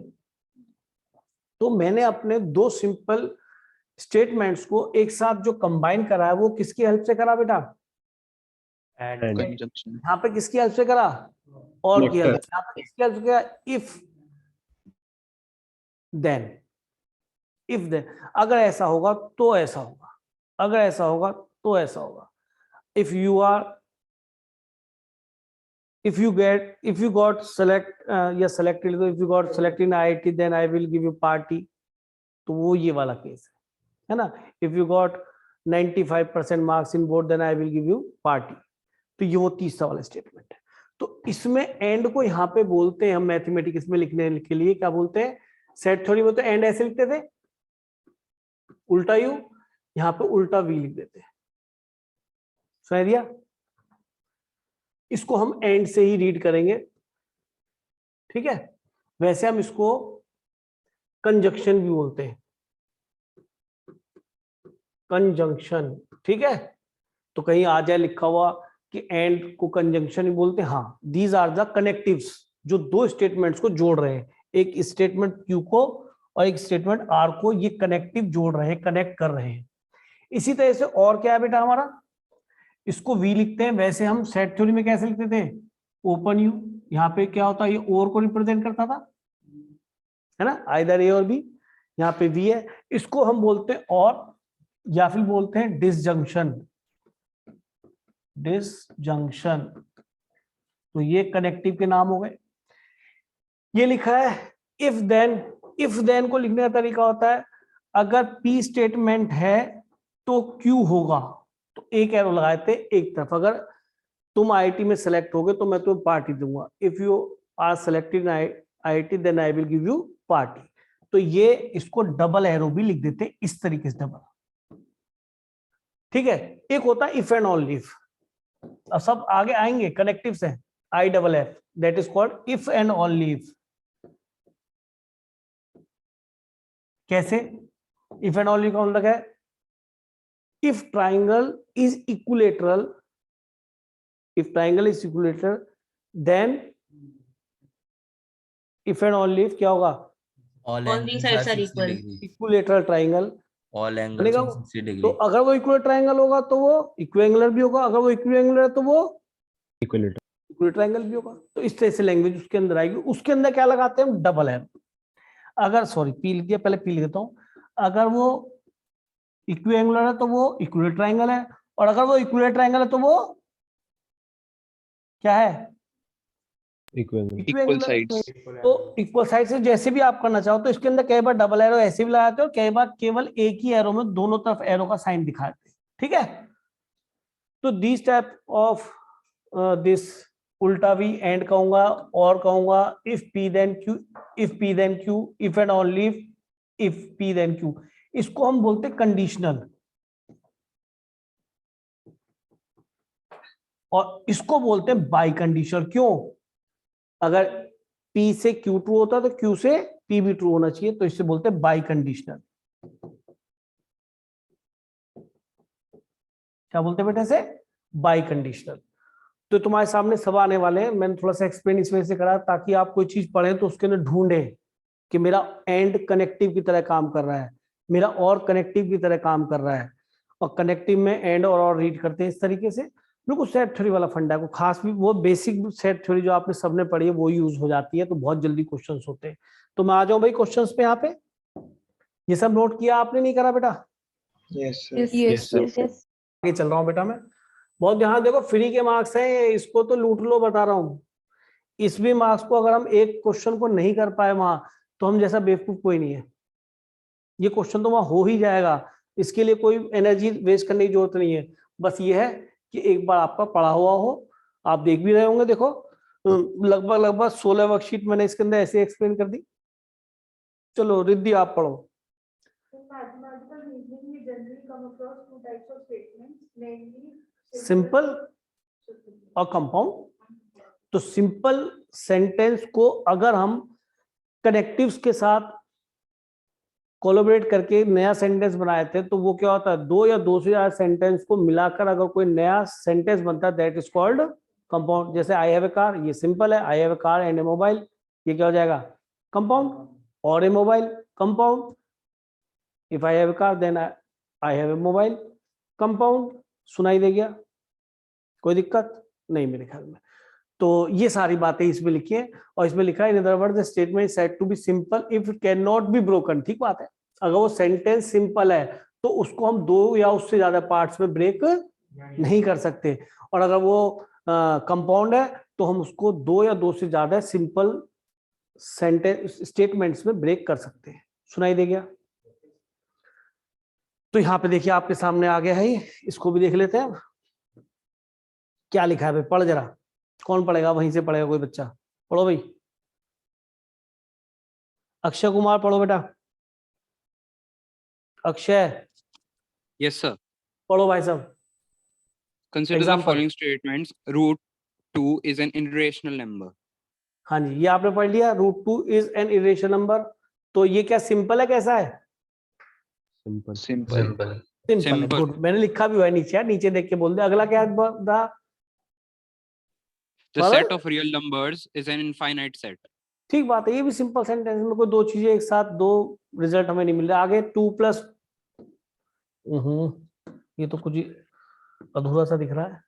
तो मैंने अपने 2 सिंपल स्टेटमेंट्स को एक साथ जो कंबाइन करा है वो किसकी हेल्प से करा बेटा? Conjunction. यहाँ पे किसकी हेल्प से करा? और किया गया. यहाँ पे किसकी हेल्प से किया? If then. इफ देन, अगर ऐसा होगा तो ऐसा होगा, अगर ऐसा होगा तो ऐसा होगा. If you are, if you got selected, if you got selected in IIT then I will give you party. तो वो ये वाला केस है ना. if you got 95% marks in board then I will give you party. तो ये वो तीसरा वाला स्टेटमेंट है. तो इसमें एंड को यहाँ पे बोलते हैं हम मैथमेटिक्स में लिखने के लिए क्या बोलते हैं? सेट थ्योरी में तो एंड ऐसे लिखते थे, उल्टा यू, यहाँ पे उल्टा वी लिख देते हैं. समझ दिया? इसको हम एंड से ही रीड करेंगे. ठीक है. वैसे हम इसको कंजंक्शन भी बोलते हैं, कंजंक्शन. ठीक है. तो कहीं आ जाए लिखा हुआ कि एंड को कंजंक्शन भी बोलते हैं. हाँ, दीज आर द कनेक्टिव्स, जो 2 स्टेटमेंट्स को जोड़ रहे हैं. एक स्टेटमेंट क्यू को और एक स्टेटमेंट आर को, ये कनेक्टिव जोड़ रहे हैं, कनेक्ट कर रहे हैं. इसी तरह से और क्या है बेटा हमारा, इसको वी लिखते हैं. वैसे हम सेट थ्योरी में कैसे लिखते थे? Open you. यहाँ पे क्या होता है, ये और को रिप्रेजेंट करता था, है ना, आइदर ए और बी. यहाँ पे वी है, इसको हम बोलते हैं और, या फिर बोलते हैं डिसजंक्शन. डिसजंक्शन. तो ये कनेक्टिव के नाम हो गए. ये लिखा है इफ देन. इफ देन को लिखने का तरीका होता है, अगर पी स्टेटमेंट है तो क्यू होगा. तो एक एरो लगाए थे एक तरफ, अगर तुम आईआईटी में सेलेक्ट हो गए तो मैं तुम्हें पार्टी दूंगा. If you are selected in IIT then I will give you party. तो ये इसको डबल एरो भी लिख देते इस तरीके से, डबल. ठीक है. एक होता है इफ एंड ओनली इफ. अब सब आगे आएंगे, कनेक्टिव्स हैं, I double F, that is called if and only if. कैसे? इफ एंड ओनली कौन लगा है? if triangle is equilateral, if triangle is equilateral then if and only if क्या होगा? All these sides are equal. equilateral triangle. All angles are 60 तो degree. अगर वो इक्वल ट्रायंगल होगा तो वो इक्विएंगुलर भी होगा, अगर वो इक्विएंगुलर है तो वो इक्वल ट्रायंगल भी होगा. तो इस तरह से लैंग्वेज उसके अंदर आएगी. उसके अंदर क्या लगाते हैं हम? Double arrow. अगर सॉरी पी लिख दिया, पहले पी लिख देता हूं. अगर वो इक्विएंगुलर है तो वो इक्वल ट्रायंगल है, और अगर वो इक्वल ट्रायंगल है तो वो क्या है? Equal sides. तो इक्वल साइड से जैसे भी आप करना चाहो. तो इसके अंदर कई बार डबल एरो ऐसे भी लगाते हैं और कई बार केवल एक ही एरो में दोनों तरफ एरो का साइन दिखाते हैं. ठीक है. तो दिस टाइप ऑफ दिस उल्टा भी एंड कहूंगा और कहूंगा if P then Q, if P then Q, if and only if P then Q. इसको हम बोलते हैं कंडीशनल. और इसको बोलते हैं बाई कंडीशनल. क्यों? अगर P से Q ट्रू होता है तो Q से P भी ट्रू होना चाहिए. तो इससे बोलते हैं बाई कंडीशनल. क्या बोलते हैं बेटा? से बाई कंडीशनल. तो तुम्हारे सामने सब आने वाले हैं। मैंने थोड़ा सा एक्सप्लेन इस वजह से करा ताकि आप कोई चीज पढ़ें तो उसके अंदर ढूंढें कि मेरा एंड कनेक्टिव की तरह काम कर रहा है, मेरा और कनेक्टिव की तरह काम कर रहा है, और कनेक्टिव में एंड और रीड करते हैं इस तरीके से। बिल्कुल सेट थ्योरी वाला फंडा है, को खास भी वो बेसिक सेट थ्योरी जो आपने सबने पढ़ी है वो यूज हो जाती है, तो बहुत जल्दी क्वेश्चंस होते हैं। तो मैं आ जाऊं भाई क्वेश्चंस पे। यहाँ पे ये सब नोट किया आपने, नहीं करा बेटा? Yes, sir. Yes, sir. Yes. आगे चल रहा हूँ बेटा मैं। बहुत ध्यान देखो, फ्री के मार्क्स हैं, इसको तो लूट लो, बता रहा हूँ। इस भी मार्क्स को अगर हम एक क्वेश्चन को नहीं कर पाए वहां, तो हम जैसा बेवकूफ कोई नहीं है। ये क्वेश्चन तो वहां हो ही जाएगा, इसके लिए कोई एनर्जी वेस्ट करने की जरूरत नहीं है। बस ये है कि एक बार आपका पढ़ा हुआ हो, आप देख भी रहे होंगे। देखो लगभग 16 वर्कशीट मैंने इसके अंदर ऐसे एक्सप्लेन कर दी। चलो रिद्धि आप पढ़ो। सिंपल और कंपाउंड। तो सिंपल सेंटेंस को अगर हम कनेक्टिव्स के साथ कोलैबोरेट करके नया सेंटेंस बनाए थे, तो वो क्या होता है, दो या दो से ज्यादा सेंटेंस को मिलाकर अगर कोई नया सेंटेंस बनता है, दैट इज कॉल्ड कंपाउंड। जैसे आई हैव ए कार, ये सिंपल है, I have a car and a mobile, ये क्या हो जाएगा, कंपाउंड। और a mobile, compound. If I have a car then I have a mobile, compound. सुनाई दे गया? कोई दिक्कत नहीं मेरे ख्याल में। तो ये सारी बातें इसमें लिखी है, और इसमें लिखा है in other words the statement said to be simple if it can not be broken. ठीक बात है, अगर वो सेंटेंस सिंपल है तो उसको हम दो या उससे ज्यादा पार्ट्स में ब्रेक नहीं कर सकते, और अगर वो कंपाउंड है तो हम उसको दो या दो से ज्यादा सिंपल सेंटेंस स्टेटमेंट्स में ब्रेक कर सकते हैं। सुनाई दे गया? तो यहाँ पे देखिए आपके सामने आ गया है ये, इसको भी देख लेते हैं क्या लिखा है भाई। पढ़ जरा, कौन पढ़ेगा? वहीं से पढ़ेगा कोई बच्चा? पढ़ो भाई। अक्षय कुमार पढ़ो बेटा। अक्षय। Yes, sir. पढ़ो भाई साहब। Consider the Example. following statements. Root 2 is an irrational number. हाँ जी, ये आपने पढ़ लिया, root 2 is an irrational number. तो ये क्या सिंपल है, कैसा है? Simple. Simple. सिंपल है। गुड, मैंने लिखा भी हुआ है नीचे, नीचे देख के बोल दे। अगला क्या है? The Well- set of real numbers is an infinite set. ठीक बात है, ये भी सिंपल सेंटेंस में कोई दो चीजें एक साथ, दो रिजल्ट हमें नहीं मिल रहा। आगे 2 प्लस, ये तो कुछ अधूरा सा दिख रहा है।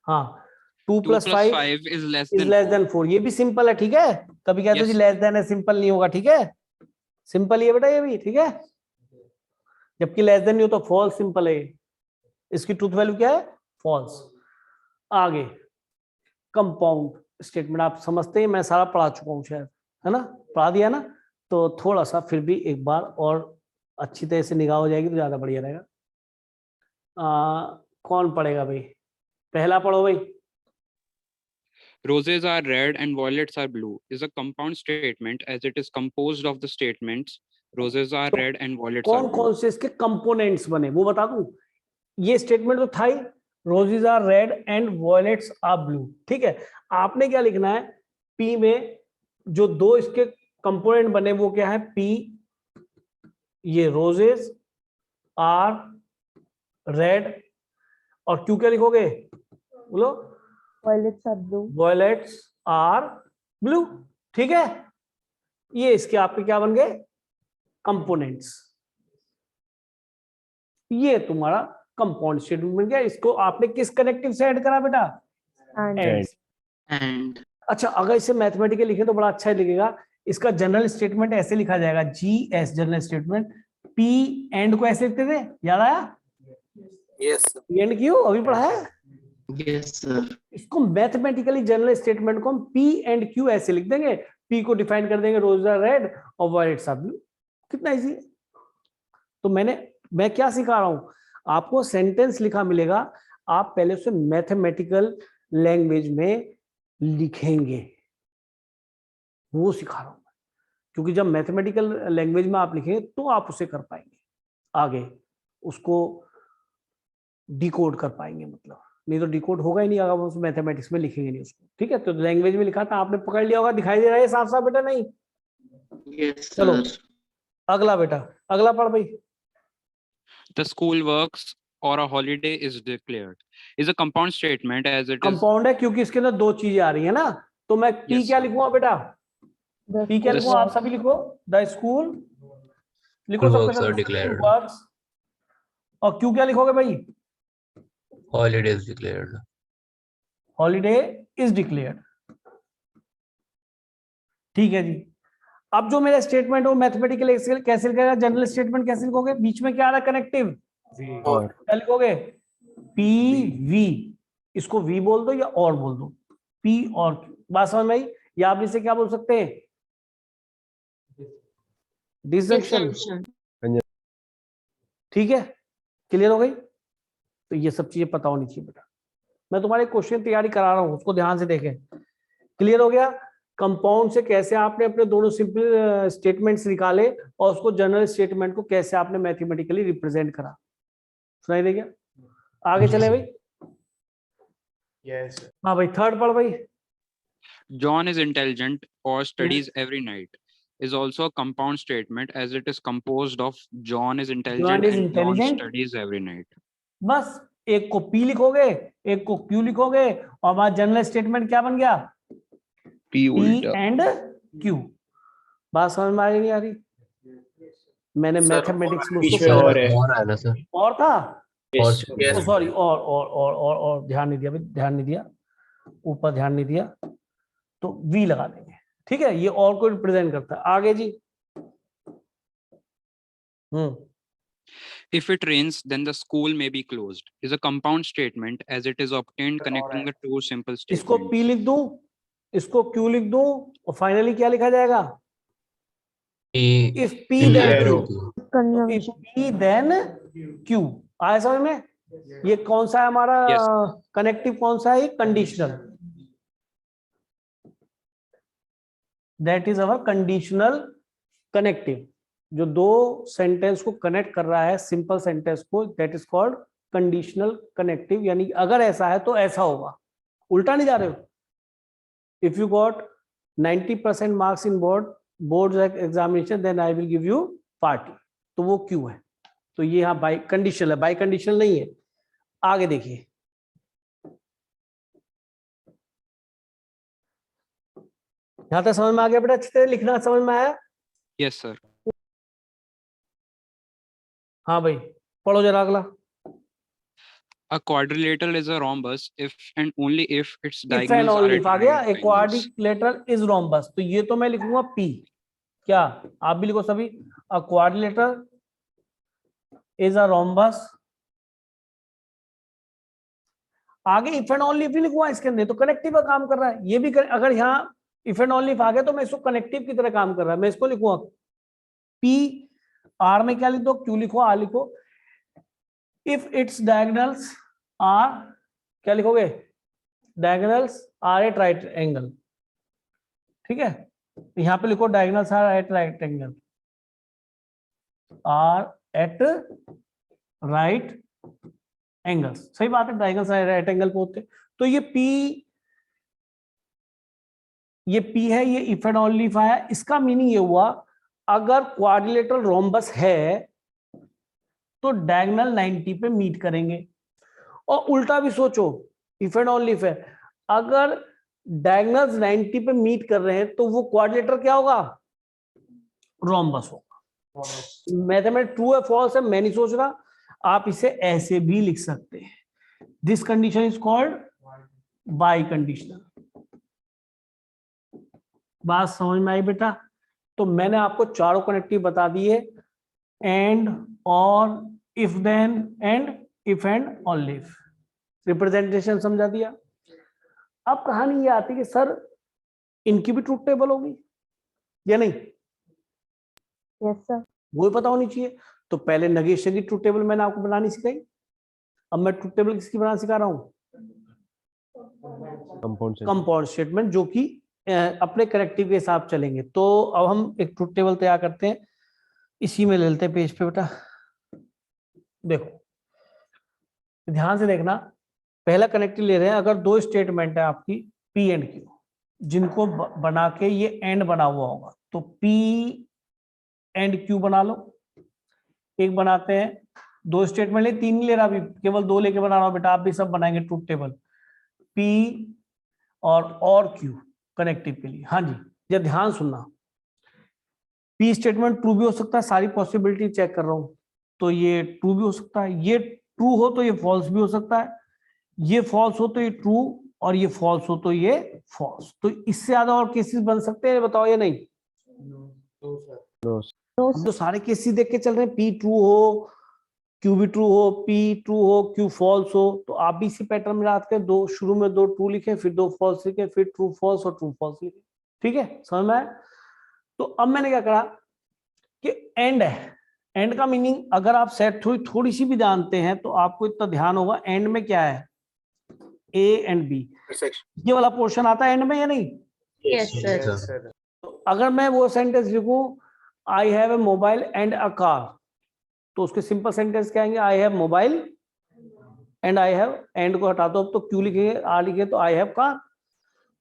हाँ, 2 2 plus plus 5 5 is less is than less 4. Then 4। ये भी सिंपल है, ठीक है। कभी कहते हो Yes. जी लेस देन है, सिंपल नहीं होगा, ठीक है। सिंपल ही है बेटा ये भी, ठीक है। जबकि लेस देन नहीं हो तो फॉल्स सिंपल है। इसकी ट्रूथ वैल्यू क्या है? फॉल्स। आगे कंपाउंड स्टेटमेंट आप समझते हैं, मैं सारा पढ़ा चुका हूँ शायद, है ना? पढ़ा दिया ना? तो थोड़ा सा फिर भी एक बार और अच्छी तरह से निगाह हो जाएगी तो ज्यादा बढ़िया रहेगा। कौन पढ़ेगा भाई? पहला पढ़ो भाई। Roses are red and violets are blue is a compound statement as it is composed of the statements roses are red and violets are कौन blue. कौन से इसके कंपोनेंट्स बने वो बता दूं? ये स्टेटमेंट तो था ही, roses are red and violets are blue, ठीक है। आपने क्या लिखना है? पी में जो दो इसके कंपोनेंट बने वो क्या है? पी, ये रोजेज आर रेड, और क्यू क्या लिखोगे? बोलो। Violets are blue. Violets are blue, ठीक है। ये इसके आपके क्या बन गए? कंपोनेंट्स। ये तुम्हारा कंपाउंड स्टेटमेंट बन गया। इसको आपने किस कनेक्टिव से ऐड करा बेटा? And and. अच्छा, अगर इसे मैथमेटिकल लिखे तो बड़ा अच्छा लिखेगा। इसका जनरल स्टेटमेंट ऐसे लिखा जाएगा, GS general statement. P and को ऐसे लिखते थे, याद आया? Yes, sir. एंड क्यों अभी पढ़ा है? Yes, sir. इसको मैथमेटिकली जनरल स्टेटमेंट को हम P एंड Q ऐसे लिख देंगे। P को डिफाइन कर देंगे रोज आर रेड और वॉयलेट्स आर ब्लू। कितना इजी। तो मैं क्या सिखा रहा हूं आपको? सेंटेंस लिखा मिलेगा, आप पहले उसे मैथमेटिकल लैंग्वेज में लिखेंगे, वो सिखा रहा हूं। क्योंकि जब मैथमेटिकल लैंग्वेज में आप लिखेंगे तो आप उसे कर पाएंगे, आगे उसको डिकोड कर पाएंगे, मतलब नहीं तो डिकोड होगा ही नहीं अगर उस मैथमेटिक्स में लिखेंगे नहीं उसको, ठीक है। तो लैंग्वेज में लिखा था, आपने पकड़ लिया होगा, दिखाई दे रहा है साफ साफ बेटा? नहीं? Yes, चलो sir. अगला बेटा, अगला पढ़ भाई। The school works or a holiday is declared is a compound statement as it is. Compound है क्योंकि इसके अंदर दो चीजें आ रही है ना, तो मैं पी Yes, क्या sir. लिखूंगा बेटा? The पी क्या school लिखूंगा? आप works. सभी लिखो, द स्कूल लिखो, School सबके works साथ are school declared. works. और क्यों क्या लिखोगे भाई? Holiday is declared. Holiday is declared. ठीक है जी। अब जो मेरा स्टेटमेंट है वो मैथमेटिकल कैसे लिखेगा? जनरल स्टेटमेंट कैसे लिखोगे? बीच में क्या आ रहा है? कनेक्टिव। और क्या लिखोगे? पी वी, इसको वी बोल दो या और बोल दो, पी और क्यू। बात समझ में आई? या आप इसे क्या बोल सकते हैं? डिसजंक्शन। Disjunction. ठीक है, क्लियर हो गई? तो ये सब चीजें पता होनी चाहिए बेटा। मैं तुम्हारे क्वेश्चन तैयारी करा रहा हूं, उसको ध्यान से देखें। क्लियर हो गया? कंपाउंड से कैसे आपने अपने दोनों सिंपल स्टेटमेंट्स निकाले और उसको जनरल स्टेटमेंट को कैसे आपने मैथमेटिकली रिप्रेजेंट करा। सुनाई दे गया? आगे चले भाई। Yes. हाँ भाई, थर्ड पढ़ भाई। John is intelligent or studies every night is also a compound statement as it is composed of John is intelligent is and John intelligent. studies every night. बस एक को पी लिखोगे, एक को क्यू लिखोगे, और हमारा जनरल स्टेटमेंट क्या बन गया? पी पी उल्टा एंड क्यू। बात समझ में आ रही नहीं आ रही? मैंने Sir, मैथमेटिक्स में पीछे उसको और है। और है ना सर? और था, Yes. सॉरी, और ध्यान नहीं दिया भाई, ध्यान नहीं दिया, ऊपर ध्यान नहीं दिया, तो वी लगा देंगे। ठीक है, ये और को रिप्रेजेंट करता है। आगे जी। If it rains, then the school may be closed is a compound statement as it is obtained connecting the two simple इसको statements. पी लिख दूं, इसको क्यू लिख दूं, और फाइनली क्या लिखा जाएगा? If P then Arrow. Q, Conjunction. P then Q. आया समझ में? ये कौन सा है हमारा कनेक्टिव? कौन सा है? Conditional. That is our conditional connective, जो दो सेंटेंस को कनेक्ट कर रहा है, सिंपल सेंटेंस को, that is called conditional connective. यानी अगर ऐसा है तो ऐसा होगा, उल्टा नहीं जा रहे हो। If you got 90% marks in board examination, then I will give you party, तो वो क्यों है? तो ये यहाँ बाई कंडीशनल है, बाई कंडीशनल नहीं है। आगे देखिए, यहां तक समझ में आ गया बेटा? अच्छी तरह लिखना समझ में आया? Yes, sir. हाँ भाई, पढ़ो जरा अगला। A quadrilateral is a rhombus if and only if its if and diagonals are only at आ गया। right A angles. Quadrilateral is rhombus, तो ये तो मैं लिखूंगा पी। क्या आप भी लिखो सभी? अ क्वाड्रिलेटरल इज अ रोम्बस। आगे इफ एंड ओनली भी लिखूंगा इसके अंदर, तो कनेक्टिव का काम कर रहा है। ये भी अगर यहाँ इफ एंड ओनली आ गया तो मैं इसको कनेक्टिव की तरह काम कर रहा है। मैं इसको लिखूंगा पी, आर में क्या लिख दो? क्यू लिखो, आर लिखो। इफ इट्स डायगोनल्स आर, क्या लिखोगे? Diagonals are at right angle. ठीक है, यहां पे लिखो diagonals are at right angle, are at right angles. सही बात है, डायगोनल्स आर राइट एंगल पे होते। तो ये पी है, ये इफ एंड ओनली इफ आया। इसका मीनिंग ये हुआ, अगर क्वाड्रिलेटरल रोम्बस है तो डायगोनल 90 पे मीट करेंगे। और उल्टा भी सोचो, इफ एंड ओनली इफ है, अगर डायगोनल्स 90 पे मीट कर रहे हैं तो वो क्वाड्रिलेटर क्या होगा? रोम्बस होगा। मैथमेटिक्स ट्रू है फॉल्स है मैं नहीं सोच रहा, आप इसे ऐसे भी लिख सकते हैं। This condition is called by conditional. बात समझ में आई बेटा? तो मैंने आपको चारों कनेक्टिव बता दिए, एंड, और, if then, and, if and only if. Representation समझा दिया। अब कहानी ये आती है कि सर इनकी भी ट्रूथ टेबल होगी या नहीं? Yes, sir. वो पता होनी चाहिए। तो पहले नेगेशन की ट्रूथ टेबल मैंने आपको बनानी सिखाई, अब मैं ट्रूथ टेबल किसकी बनाना सिखा रहा हूँ? कंपाउंड स्टेटमेंट, जो कि अपने करेक्टिव के हिसाब चलेंगे। तो अब हम एक ट्रूथ टेबल तैयार करते हैं, इसी में ले लेते हैं पेज पे बेटा। देखो ध्यान से देखना, पहला कनेक्टिव ले रहे हैं। अगर दो स्टेटमेंट है आपकी पी एंड क्यू, जिनको बना के ये एंड बना हुआ होगा, तो पी एंड क्यू बना लो। एक बनाते हैं दो स्टेटमेंट ले, 3 नहीं ले रहा अभी, केवल 2 लेके बना रहा हूं बेटा, आप भी सब बनाएंगे ट्रूथ टेबल पी और क्यू कनेक्टिव के लिए। हाँ जी, ये ध्यान सुनना, पी स्टेटमेंट ट्रू भी हो सकता है, सारी पॉसिबिलिटी चेक कर रहा हूं, तो ये ट्रू भी हो सकता है, ये ट्रू हो तो ये फॉल्स भी हो सकता है, ये फॉल्स हो तो ये ट्रू, और ये फॉल्स हो तो ये फॉल्स। तो इससे ज्यादा और केसेस बन सकते हैं, बताओ या नहीं? हम तो सारे केसेस देख के चल रहे हैं, पी ट्रू हो, क्यू भी ट्रू हो, पी ट्रू हो, क्यू फॉल्स हो, तो आप भी इसी पैटर्न में आते हैं, दो शुरू में 2 ट्रू लिखे, फिर 2 फॉल्स लिखे, फिर ट्रू फॉल्स और ट्रू फॉल्स लिखे। ठीक है, समझ में आया? तो अब मैंने क्या करा कि एंड है, एंड का मीनिंग अगर आप सेट थोड़ी सी भी जानते हैं तो आपको इतना ध्यान होगा, एंड में क्या है, ए एंड बी, ये वाला पोर्शन आता है एंड में या नहीं? Yes, sir. Yes, sir. तो अगर मैं वो सेंटेंस लिखूं, आई have a mobile and a car, तो उसके सिंपल सेंटेंस क्या आएंगे, आई have mobile and I have, and को हटा दो तो क्यू लिखेंगे, आर लिखे तो आई हैव कार।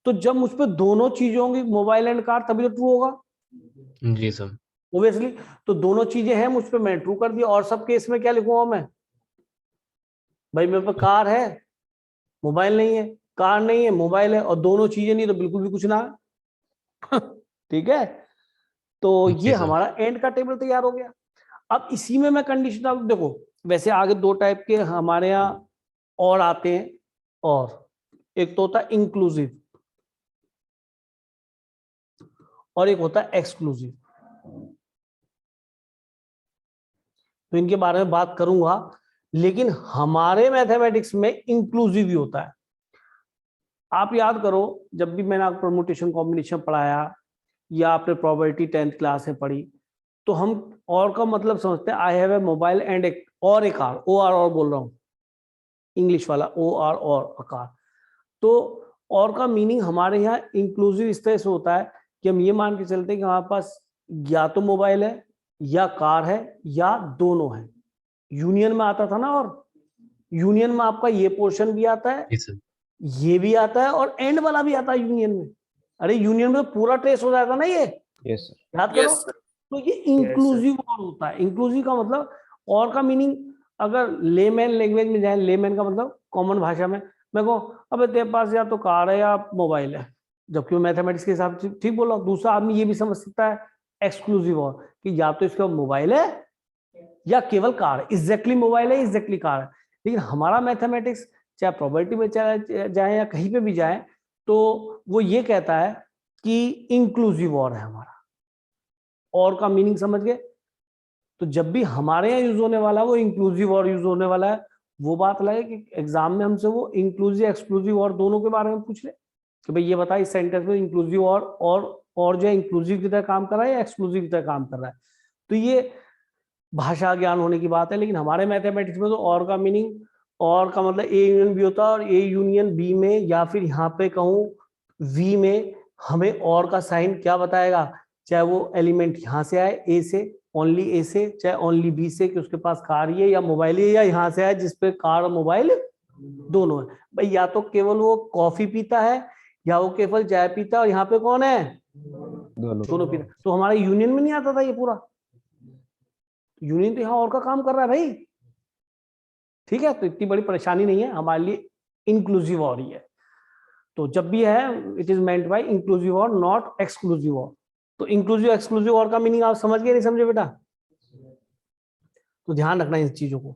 तो जब मुझ पे दोनों चीजें होंगी, मोबाइल एंड कार, तभी तो ट्रू होगा जी सर। ओब्वियसली। तो दोनों चीजें हैं मुझ पे, मैं ट्रू कर दिया। और सब केस में क्या लिखूंगा मैं, भाई मेरे पास कार है, मोबाइल नहीं है, कार नहीं है, मोबाइल है, और दोनों चीजें नहीं तो बिल्कुल भी कुछ ना है। ठीक है, तो जी ये सर। हमारा एंड का टेबल तैयार हो गया। अब इसी में मैं कंडीशन, अब देखो वैसे आगे 2 टाइप के हमारे यहाँ और आते हैं, और एक तो होता है इंक्लूसिव और एक होता है एक्सक्लूसिव। तो इनके बारे में बात करूंगा, लेकिन हमारे मैथमेटिक्स में इंक्लूसिव ही होता है। आप याद करो, जब भी मैंने आपको परम्यूटेशन कॉम्बिनेशन पढ़ाया या आपने प्रोबेबिलिटी 10th क्लास में पढ़ी, तो हम और का मतलब समझते हैं, आई हैव ए मोबाइल एंड एक और ए कार, ओ आर और बोल रहा हूं, इंग्लिश वाला ओ आर और अ कार। तो और का मीनिंग हमारे यहाँ इंक्लूसिव इस तरह से होता है कि हम ये मान के चलते हैं कि हमारे पास या तो मोबाइल है या कार है या दोनों है। यूनियन में आता था ना, और यूनियन में आपका ये पोर्शन भी आता है, जी सर। ये भी आता है, और एंड वाला भी आता है यूनियन में। अरे यूनियन में तो पूरा ट्रेस हो जाता ना ये, यस सर। याद करो। तो ये इंक्लूसिव और होता है। इंक्लूसिव का मतलब, और का मीनिंग अगर लेमैन लैंग्वेज में जाए, लेमैन का मतलब कॉमन भाषा में, मैं कहूँ अबे तेरे पास या तो कार है या मोबाइल है, जबकि मैं मैथमेटिक्स के हिसाब से ठीक बोला। दूसरा आदमी ये भी समझ सकता है एक्सक्लूसिव और, कि या तो इसका मोबाइल है या केवल कार है, एग्जैक्टली मोबाइल है, एग्जैक्टली कार है। लेकिन हमारा मैथमेटिक्स चाहे प्रोबेबिलिटी में चले जाए या कहीं पे भी जाए, तो वो ये कहता है कि इंक्लूसिव और है हमारा। और का मीनिंग समझ गए? तो जब भी हमारे यहाँ यूज होने वाला है वो इंक्लूसिव और यूज होने वाला है। वो बात लगे कि एग्जाम में हमसे वो इंक्लूसिव एक्सक्लूसिव और दोनों के बारे में पूछ ले कि भाई ये बता इस सेंटेंस में इंक्लूसिव और जो है इंक्लूसिव की तरह काम कर रहा है या एक्सक्लूसिव की तरह काम कर रहा है। तो ये भाषा ज्ञान होने की बात है। लेकिन हमारे मैथमेटिक्स में तो और का मीनिंग, और का मतलब ए यूनियन बी होता है, और ए यूनियन बी में या फिर यहाँ पे कहूँ वी में हमें और का साइन क्या बताएगा, चाहे वो एलिमेंट यहाँ से आए ए से, ओनली ए से, चाहे ओनली बी से कि उसके पास कार ही है या मोबाइल है, या यहाँ से आए जिसपे कार और मोबाइल दोनों है। भाई या तो केवल वो कॉफी पीता है या वो केवल चाय पीता है, और यहाँ पे कौन है, दोनों पीता। तो हमारा यूनियन में नहीं आता था ये पूरा, यूनियन तो यहाँ और का काम कर रहा है भाई। ठीक है, तो इतनी बड़ी परेशानी नहीं है हमारे लिए, इंक्लूसिव और ही है। तो जब भी है it is meant by inclusive और, नॉट एक्सक्लूसिव और। तो इंक्लूसिव एक्सक्लूसिव और का मीनिंग आप समझ गए नहीं समझे बेटा? तो ध्यान रखना इन चीजों को।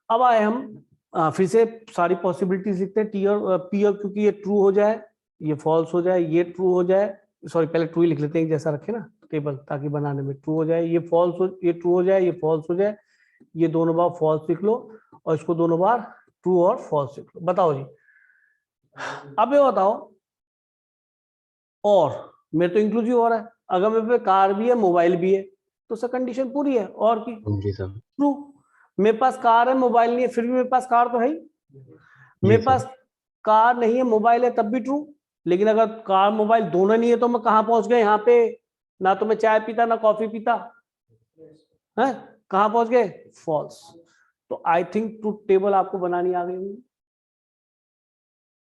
अब आए हम फिर से सारी पॉसिबिलिटीज लिखते हैं, टी और पी और, क्योंकि ये ट्रू हो जाए, ये फॉल्स हो जाए, ये ट्रू हो जाए, सॉरी पहले ट्रू ही लिख लेते हैं जैसा रखे ना टेबल, ताकि बनाने में ट्रू हो जाए, ये फॉल्स हो, ये ट्रू हो जाए, ये फॉल्स हो जाए, ये दोनों बार फॉल्स लिख लो और इसको दोनों बार ट्रू और फॉल्स लिख लो। बताओ जी, अब ये बताओ, और मेरे तो इंक्लूसिव हो रहा है, अगर मेरे पे कार भी है मोबाइल भी है तो सर कंडीशन पूरी है और की जी सर। ट्रू। मेरे पास कार है मोबाइल नहीं है, फिर भी मेरे पास कार तो है ही। मेरे पास कार नहीं है मोबाइल है तब भी ट्रू। लेकिन अगर कार मोबाइल दोनों नहीं है तो मैं कहाँ पहुंच गया, यहाँ पे ना तो मैं चाय पीता ना कॉफी पीता है, कहाँ पहुंच गए, फॉल्स। तो आई थिंक ट्रूथ टेबल आपको बनानी आ गई होगी।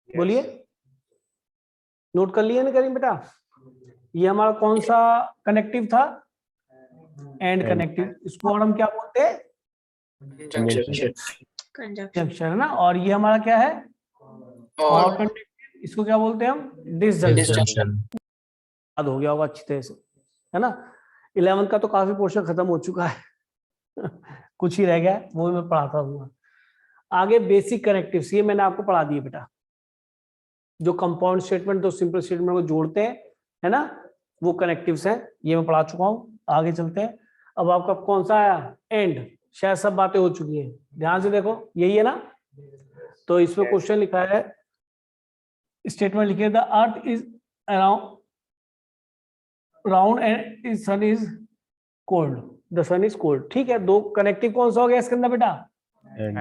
बोलिए, नोट कर लिए ना करीम बेटा? ये हमारा कौन सा कनेक्टिव था, एंड कनेक्टिव। इसको और हम क्या बोलते हैं, Conjunction. कंजंक्शन है ना, और ये हमारा क्या है, और कंडक्टिव, इसको क्या बोलते हैं हम, डिसजंक्शन। Disjunction. याद हो गया होगा अच्छी तरह से, है ना। 11th का तो काफी पोर्शन खत्म हो चुका है कुछ ही रह गया है, वो मैं पढ़ाता हूँ आगे। बेसिक कनेक्टिव्स ये मैंने आपको पढ़ा दिए बेटा, जो कंपाउंड स्टेटमेंट तो सिंपल स्टेटमेंट को जोड़ते हैं, है ना, वो कनेक्टिव्स हैं, ये मैं पढ़ा चुका हूँ। आगे चलते हैं। अब आपका कौन सा आया, एंड। शायद सब बातें हो चुकी हैं, ध्यान से देखो, यही है ना। तो इसमें क्वेश्चन लिखा है, स्टेटमेंट लिखिए, the earth is around round and sun is cold, the sun is cold. ठीक है, दो कनेक्टिव कौन सा हो गया इसके अंदर बेटा, And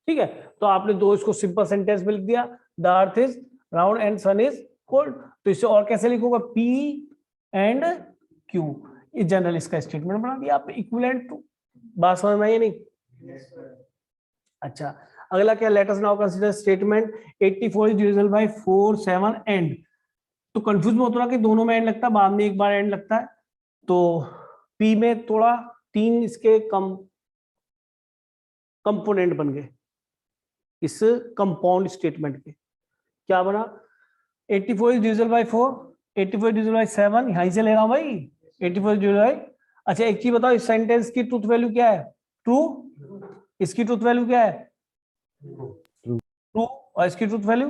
ठीक है। तो आपने दो इसको सिंपल सेंटेंस में लिख दिया, the earth is round and sun is cold. तो इसे और कैसे लिखोगे, पी एंड क्यू, इस जनरल इसका स्टेटमेंट बना दिया आप, इक्विवेलेंट टू। बात समझ में आई नहीं? अच्छा, अगला क्या, let us now consider statement 84 is divisible by 4 7 and. तो कंफ्यूज मत होना कि दोनों में एंड लगता है, बाद में एक बार एंड लगता है। तो पी में थोड़ा 3 इसके कंपोनेंट बन गए इस कंपाउंड स्टेटमेंट के। क्या बना, 84 is divisible by 4, 84 divisible by 7, यहीं से ले रहा हूं भाई, 84 डिविजिबल बाय। अच्छा एक चीज बताओ, इस सेंटेंस की ट्रूथ वैल्यू क्या है, ट्रू। इसकी ट्रूथ वैल्यू क्या है, ट्रू। और इसकी ट्रूथ वैल्यू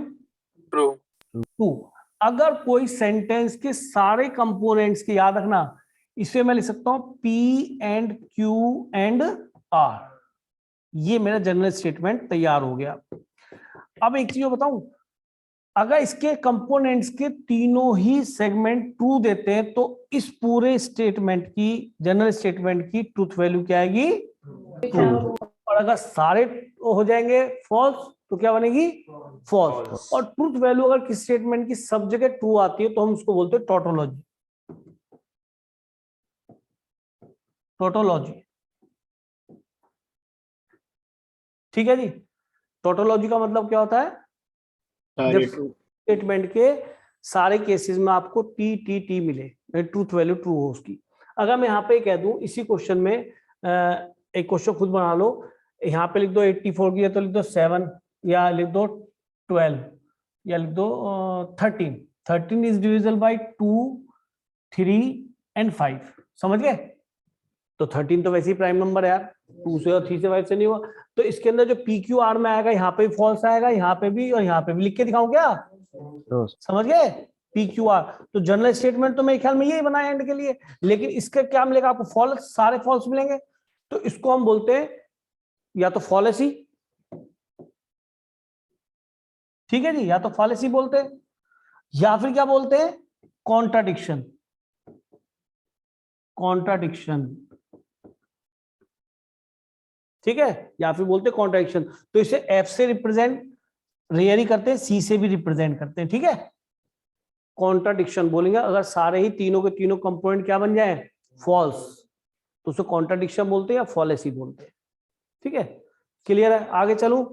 ट्रू। अगर कोई सेंटेंस के सारे कंपोनेंट्स के, याद रखना, इसे मैं लिख सकता हूं P and Q and R। ये मेरा जनरल स्टेटमेंट तैयार हो गया। अब एक चीज बताऊं, अगर इसके कंपोनेंट्स के तीनों ही सेगमेंट ट्रू देते हैं तो इस पूरे स्टेटमेंट की, जनरल स्टेटमेंट की ट्रूथ वैल्यू क्या आएगी, ट्रू। और अगर सारे हो जाएंगे फॉल्स तो क्या बनेगी, फॉल्स। और ट्रूथ वैल्यू अगर किस स्टेटमेंट की सब जगह ट्रू आती है तो हम उसको बोलते हैं टोटोलॉजी। टोटोलॉजी, ठीक है जी। टोटोलॉजी का मतलब क्या होता है, जब स्टेटमेंट के सारे केसेस में आपको टी टी टी मिले, ट्रूथ वैल्यू ट्रू हो उसकी। अगर मैं यहाँ पे कह दूं, इसी क्वेश्चन में एक क्वेश्चन खुद बना लो, यहाँ पे लिख दो 84 की, या तो लिख दो 7, या लिख दो 12, या लिख दो 13। 13 इज डिविजिबल बाय 2, 3 एंड 5। समझ गए? तो 13 तो वैसे ही प्राइम नंबर है यार, 2 से और 3 से 5 से नहीं हुआ। तो इसके अंदर जो पी क्यू आर में आएगा, यहाँ पे भी फॉल्स आएगा, यहाँ पे भी और यहाँ पे भी। लिख के दिखाऊं क्या, समझ गए? P Q R. तो जनरल स्टेटमेंट तो मेरे ख्याल में यही बनाया एंड के लिए, लेकिन इसका क्या मिलेगा आपको, फॉल्स, सारे फॉल्स मिलेंगे। तो इसको हम बोलते हैं या तो फॉलेसी, ठीक है जी, या तो फॉलेसी बोलते हैं, या फिर क्या बोलते हैं, कॉन्ट्राडिक्शन। कॉन्ट्राडिक्शन, ठीक है, या फिर बोलते हैं कॉन्ट्राडिक्शन। तो इसे एफ से रिप्रेजेंट रेयरी करते हैं, सी से भी रिप्रेजेंट करते हैं, ठीक है। कॉन्ट्राडिक्शन बोलेंगे अगर सारे ही तीनों के तीनों कंपोनेंट क्या बन जाए, फॉल्स, तो उसे कॉन्ट्राडिक्शन बोलते हैं या फॉलेसी बोलते हैं, ठीक है। क्लियर है? आगे चलूं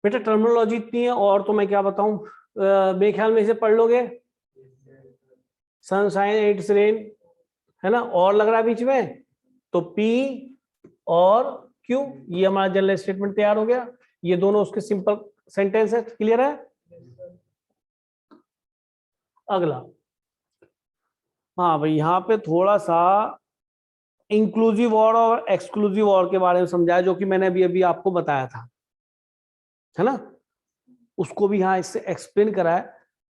बेटा, टर्मिनोलॉजी इतनी है, और तो मैं क्या बताऊं, मेरे ख्याल में इसे पढ़ लोगे, सनशाइन इट्स रेन, है ना, और लग रहा है बीच में, तो P और Q, ये हमारा जनरल स्टेटमेंट तैयार हो गया। ये दोनों उसके सिंपल सेंटेंस है, क्लियर है? अगला, हाँ भाई, यहाँ पे थोड़ा सा इंक्लूसिव और एक्सक्लूसिव और के बारे में समझाया, जो कि मैंने अभी अभी आपको बताया था, है ना, उसको भी यहाँ इससे एक्सप्लेन करा है,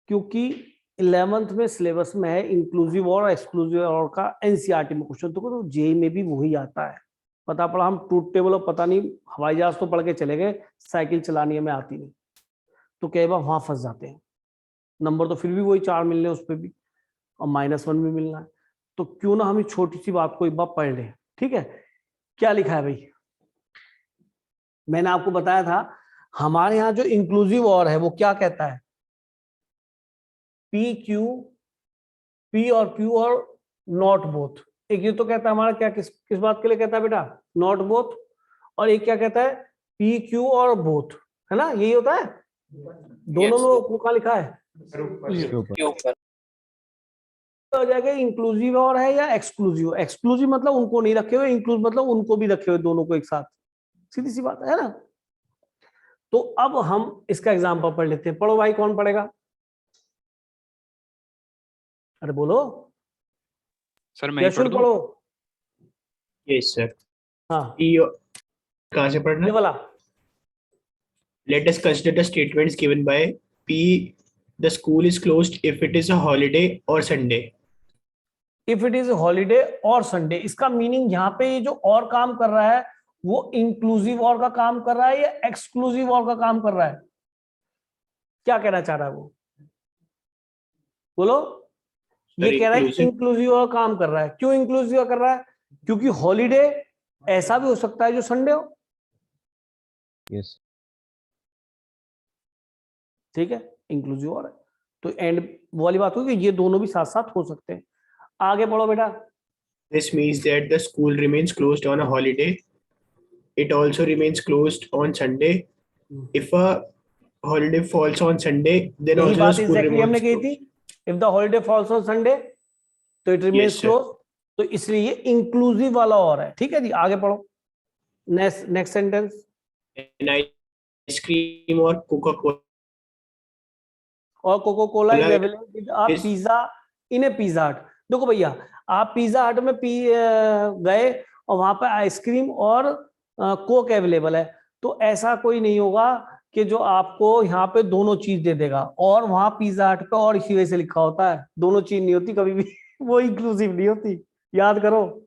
क्योंकि 11th में सिलेबस में है इंक्लूसिव और एक्सक्लूसिव और का एनसीईआरटी में क्वेश्चन, तो जेई में भी वही आता है। पता पड़ा हम ट्रूथ टेबल, और पता नहीं हवाई जहाज तो पढ़ के चले गए, साइकिल चलानी हमें आती नहीं, तो कई बार वहां फंस जाते हैं। नंबर तो फिर भी वही 4 मिलने उस पर भी, और -1 भी मिलना है। तो क्यों ना हम इस छोटी सी बात को एक बार पढ़ लें, ठीक है। क्या लिखा है भाई, मैंने आपको बताया था हमारे यहाँ जो इंक्लूसिव और है वो क्या कहता है, P और Q और नॉट बोथ। एक ये तो कहता है हमारा क्या, किस बात के लिए कहता है बेटा, नॉट बोथ। और एक क्या कहता है, P Q और बोथ, है ना, यही होता है। दोनों में कहाँ लिखा है, हो जाएगा इंक्लूसिव और है या एक्सक्लूसिव। एक्सक्लूसिव मतलब उनको नहीं रखे हुए, इंक्लूसिव मतलब उनको भी रखे हुए, दोनों को एक साथ। सीधी सी बात है ना। तो अब हम इसका एग्जांपल पढ़ लेते हैं। पढ़ो भाई, कौन पढ़ेगा? अरे बोलो। सर मैं ही पढ़ यशुल दूं? पढ़ो। Yes sir. हाँ कहाँ से पढ़ना? ये वाला। Let us consider the statements given by P. The school is closed if it is a holiday or Sunday. If it is holiday और संडे, इसका मीनिंग यहाँ पे ये जो और काम कर रहा है वो इंक्लूसिव और का काम कर रहा है या एक्सक्लूसिव और का काम कर रहा है? क्या कहना चाह रहा है वो? बोलो। ये कह रहा है इंक्लूसिव और काम कर रहा है। क्यों इंक्लूसिव कर रहा है? क्योंकि हॉलीडे ऐसा भी हो सकता है जो संडे हो। यस। ठीक है, इंक्लूसिव और है तो एंड वाली बात होगी, ये दोनों भी साथ साथ हो सकते हैं। आगे बढ़ो बेटा। This means that the school remains closed on a holiday. It also remains closed on Sunday. If a holiday falls on Sunday, then यही also the बात school एग्जैक्टली हमने remains कही थी। closed. If the holiday falls on Sunday तो it remains Yes, sir. Close, तो इसलिए ये इंक्लूसिव वाला और है। ठीक है जी, आगे पढ़ो। Next sentence. An ice cream or Coca-Cola और Coca Cola is Cola available with a is- pizza in a Pizza Hut. देखो भैया, आप पिज्जा हट में गए और वहां पर आइसक्रीम और कोक अवेलेबल है, तो ऐसा कोई नहीं होगा कि जो आपको यहाँ पे दोनों चीज दे देगा। और वहां पिज्जा हट पे और इसी वजह से लिखा होता है, दोनों चीज नहीं होती कभी भी वो इंक्लूसिव नहीं होती, याद करो।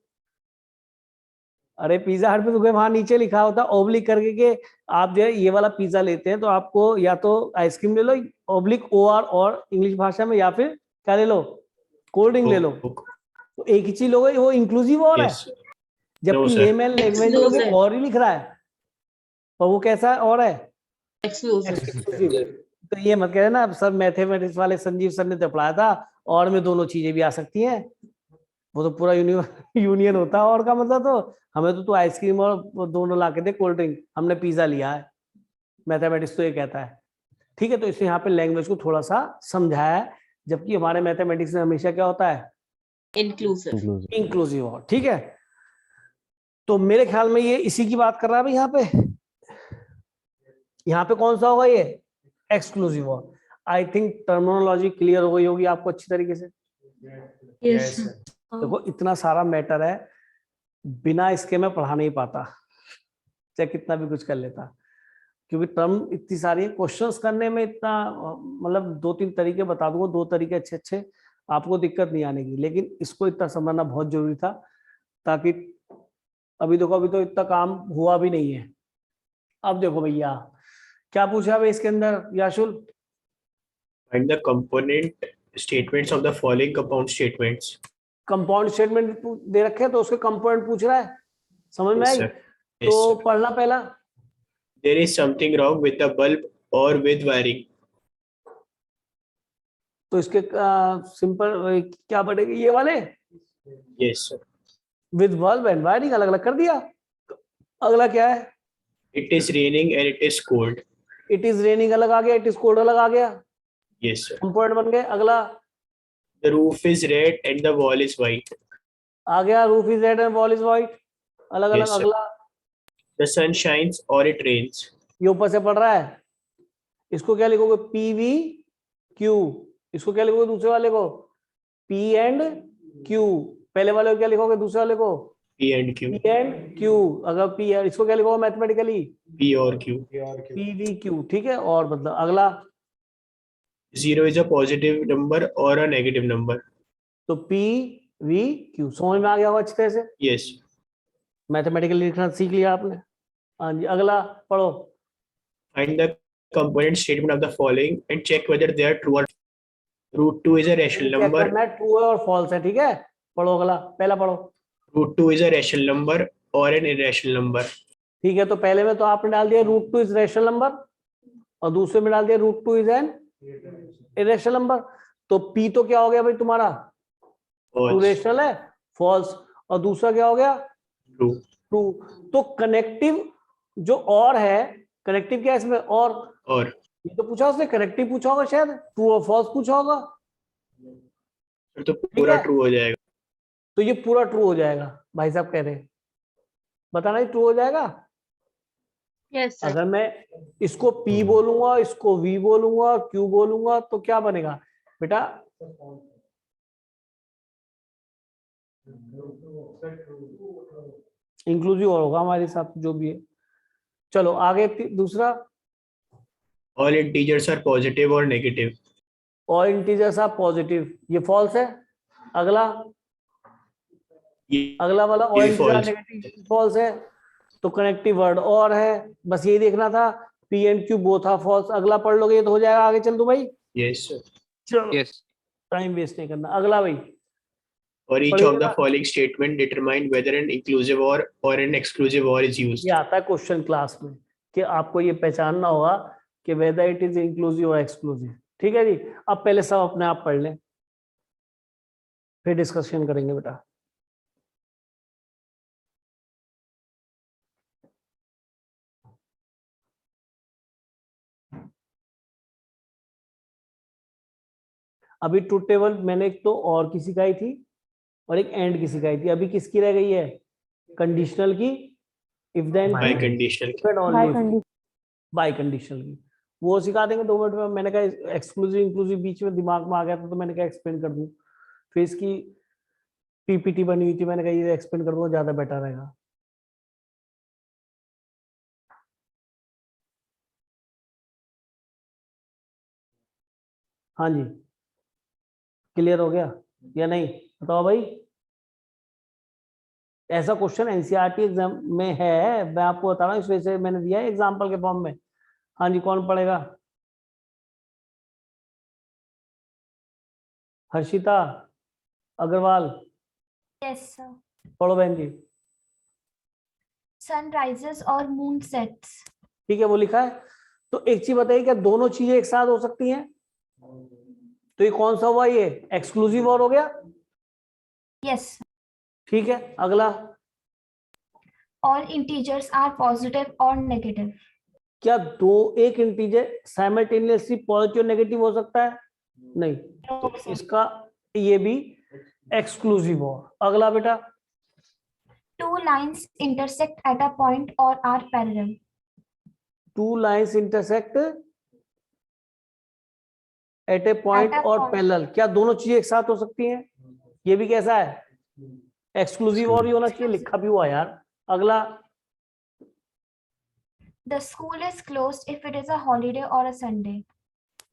अरे पिज्जा हट पे तो वहां नीचे लिखा होता है ओब्लिक करके के आप जो है ये वाला पिज्जा लेते हैं तो आपको या तो आइसक्रीम ले लो ओब्लिक OR और इंग्लिश भाषा में, या फिर क्या ले लो, कोल्ड ड्रिंक ले लो। Coke. तो एक ही चीज लोगे, वो इंक्लूसिव और है। Yes, sir. जबकि sir. नेम एंड लैंग्वेज में Exclusive. वो और ही लिख रहा है, पर वो कैसा और है? Exclusive. तो ये मत कहना सर मैथमेटिक्स वाले संजीव सर ने तो पढ़ाया था और में दोनों चीजें भी आ सकती हैं। वो तो पूरा यूनियन होता है और का मतलब। तो हमें तो आइसक्रीम और वो दोनों ला के दे, कोल्ड ड्रिंक, हमने पिज्जा लिया है। मैथमेटिक्स तो ये कहता है। ठीक है, तो इसने यहाँ पे लैंग्वेज को थोड़ा सा समझाया है, जबकि हमारे मैथमेटिक्स में हमेशा क्या होता है? Inclusive. इंक्लूसिव और। ठीक है, तो मेरे ख्याल में ये इसी की बात कर रहा है भाई। यहाँ पे कौन सा होगा? ये एक्सक्लूसिव और। आई थिंक टर्मिनोलॉजी क्लियर हो गई होगी आपको अच्छी तरीके से। Yes. sir. देखो इतना सारा मैटर है, बिना इसके मैं पढ़ा नहीं पाता, चाहे कितना भी कुछ कर लेता, क्योंकि टर्म इतनी सारी है। क्वेश्चंस करने में इतना मतलब 2-3 तरीके बता दूंगा, 2 तरीके अच्छे अच्छे, आपको दिक्कत नहीं आने की। लेकिन इसको इतना समझना बहुत जरूरी था, ताकि अभी देखो अभी तो इतना काम हुआ भी नहीं है। अब देखो भैया क्या पूछा है इसके अंदर याशुल? Find the component statements of the following compound statements. Compound statement दे रखे हैं तो उसके कंपोनेंट पूछ रहा है, समझ में Yes, आई? sir. Yes, तो sir. पढ़ना पहला। There is something wrong with the bulb or with wiring. तो इसके सिंपल क्या पढ़ेगी ये वाले? Yes, sir. With bulb and wiring अलग अलग कर दिया। तो अगला क्या है? It is raining and it is cold. It is raining अलग आ गया, इट इज कोल्ड अलग आ गया, Yes, sir. कंपोनेंट बन गए। अगला The roof is red and the wall is white. आ गया, roof is red and wall is white, अलग अलग। Yes, sir. अगला The sun shines or it rains. ये ऊपर से पढ़ रहा है, इसको क्या लिखोगे? PV Q। इसको क्या लिखोगे दूसरे वाले को? P and Q। पहले वाले को क्या लिखोगे दूसरे वाले को? P and Q. P and Q। अगर P है इसको क्या लिखोगे mathematically? P or Q. PVQ। ठीक है, और मतलब अगला 0 is a positive number or a negative number. तो PVQ। समझ में आ गया होगा अच्छी तरह से, Yes. मैथमेटिकली लिखना सीख लिया आपने। हाँ जी, अगला पढ़ो। Find the component statement of the following and check whether they are true or root 2 is a rational check number. करना है ट्रू है और फॉल्स है। ठीक है, पढ़ो अगला, पहला पढ़ो। Root 2 is a rational number or an irrational number. ठीक है, तो पहले में तो आपने डाल दिया √2 इज रैशनल नंबर, और दूसरे में डाल दिया √2 इज एन इरेशनल नंबर। तो P तो क्या हो गया भाई तुम्हारा? True False. रेशनल है, फॉल्स। और दूसरा क्या हो गया? True. ट्रू। तो कनेक्टिव जो और है, कनेक्टिव क्या है इसमें? और Or ये तो पूछा उसने, कनेक्टिव पूछा होगा शायद, ट्रू और फॉल्स पूछा होगा। तो पूरा है? ट्रू हो जाएगा। तो ये पूरा ट्रू हो जाएगा, भाई साहब कह रहे हैं, बताना, ट्रू हो जाएगा। Yes, sir. अगर मैं इसको P बोलूंगा, इसको V बोलूंगा, Q बोलूंगा, तो क्या बनेगा बेटा? इंक्लूसिव और होगा हमारे साथ जो भी है। चलो आगे दूसरा, All integers are positive or negative. और इंटीजर्स आर पॉजिटिव, ये फॉल्स है। अगला ये अगला वाला और ये इंटीजर false. नेगेटिव, फॉल्स है। तो कनेक्टिव वर्ड और है, बस यही देखना था। P and Q both are false. अगला पढ़ लोगे ये तो हो जाएगा। आगे चल दो भाई, Yes, sir. चलो Yes. टाइम वेस्ट नहीं करना। अगला भाई For each पढ़िए of the ना। following statement, determine whether an inclusive or an exclusive or is used. ये आता है क्वेश्चन क्लास में कि आपको ये पहचानना होगा कि वेदर इट इज इंक्लूसिव और एक्सक्लूसिव। ठीक है जी, अब पहले सब अपने आप पढ़ लें, फिर डिस्कशन करेंगे बेटा। अभी ट्रुथ टेबल मैंने एक तो और किसी का ही थी और एक एंड किसी का ही थी। अभी किसकी रह गई है? कंडीशनल की, if then By conditional. By condition. Biconditional की। वो सिखा देंगे 2 मिनट में। मैंने कहा एक्सक्लूसिव इंक्लूसिव बीच में दिमाग में आ गया था तो मैंने कहा एक्सप्लेन कर दूं। फिर इसकी पीपीटी बनी हुई थी, मैंने कहा ये एक्सप्लेन कर दूं, ज्यादा बेटर रहेगा। हाँ जी, क्लियर हो गया या नहीं? बताओ भाई। ऐसा क्वेश्चन एनसीईआरटी एग्जाम में है, मैं आपको बता रहा हूँ, इस वजह से मैंने दिया है एग्जाम्पल के फॉर्म में। हाँ जी, कौन पढ़ेगा? Harshita Agarwal, Yes, sir. पढ़ो बहन जी। Sun rises or moon sets. ठीक है, वो लिखा है। तो एक चीज बताइए, क्या दोनों चीजें एक साथ हो सकती हैं? तो ये कौन सा हुआ? ये एक्सक्लूसिव और हो गया। Yes. ठीक है, अगला। All integers are positive or negative. क्या एक इंटीजर साइमल्टेनियसली पॉजिटिव नेगेटिव हो सकता है? नहीं। तो इसका ये भी एक्सक्लूसिव और। अगला बेटा। Two lines intersect at a point or are parallel. 2 lines intersect at a point At a और point. पैरेलल, क्या दोनों चीजें एक साथ हो सकती हैं? ये भी कैसा है? एक्सक्लूसिव और ही होना चाहिए, लिखा भी हुआ यार। अगला। The school is closed if it is a holiday or a Sunday.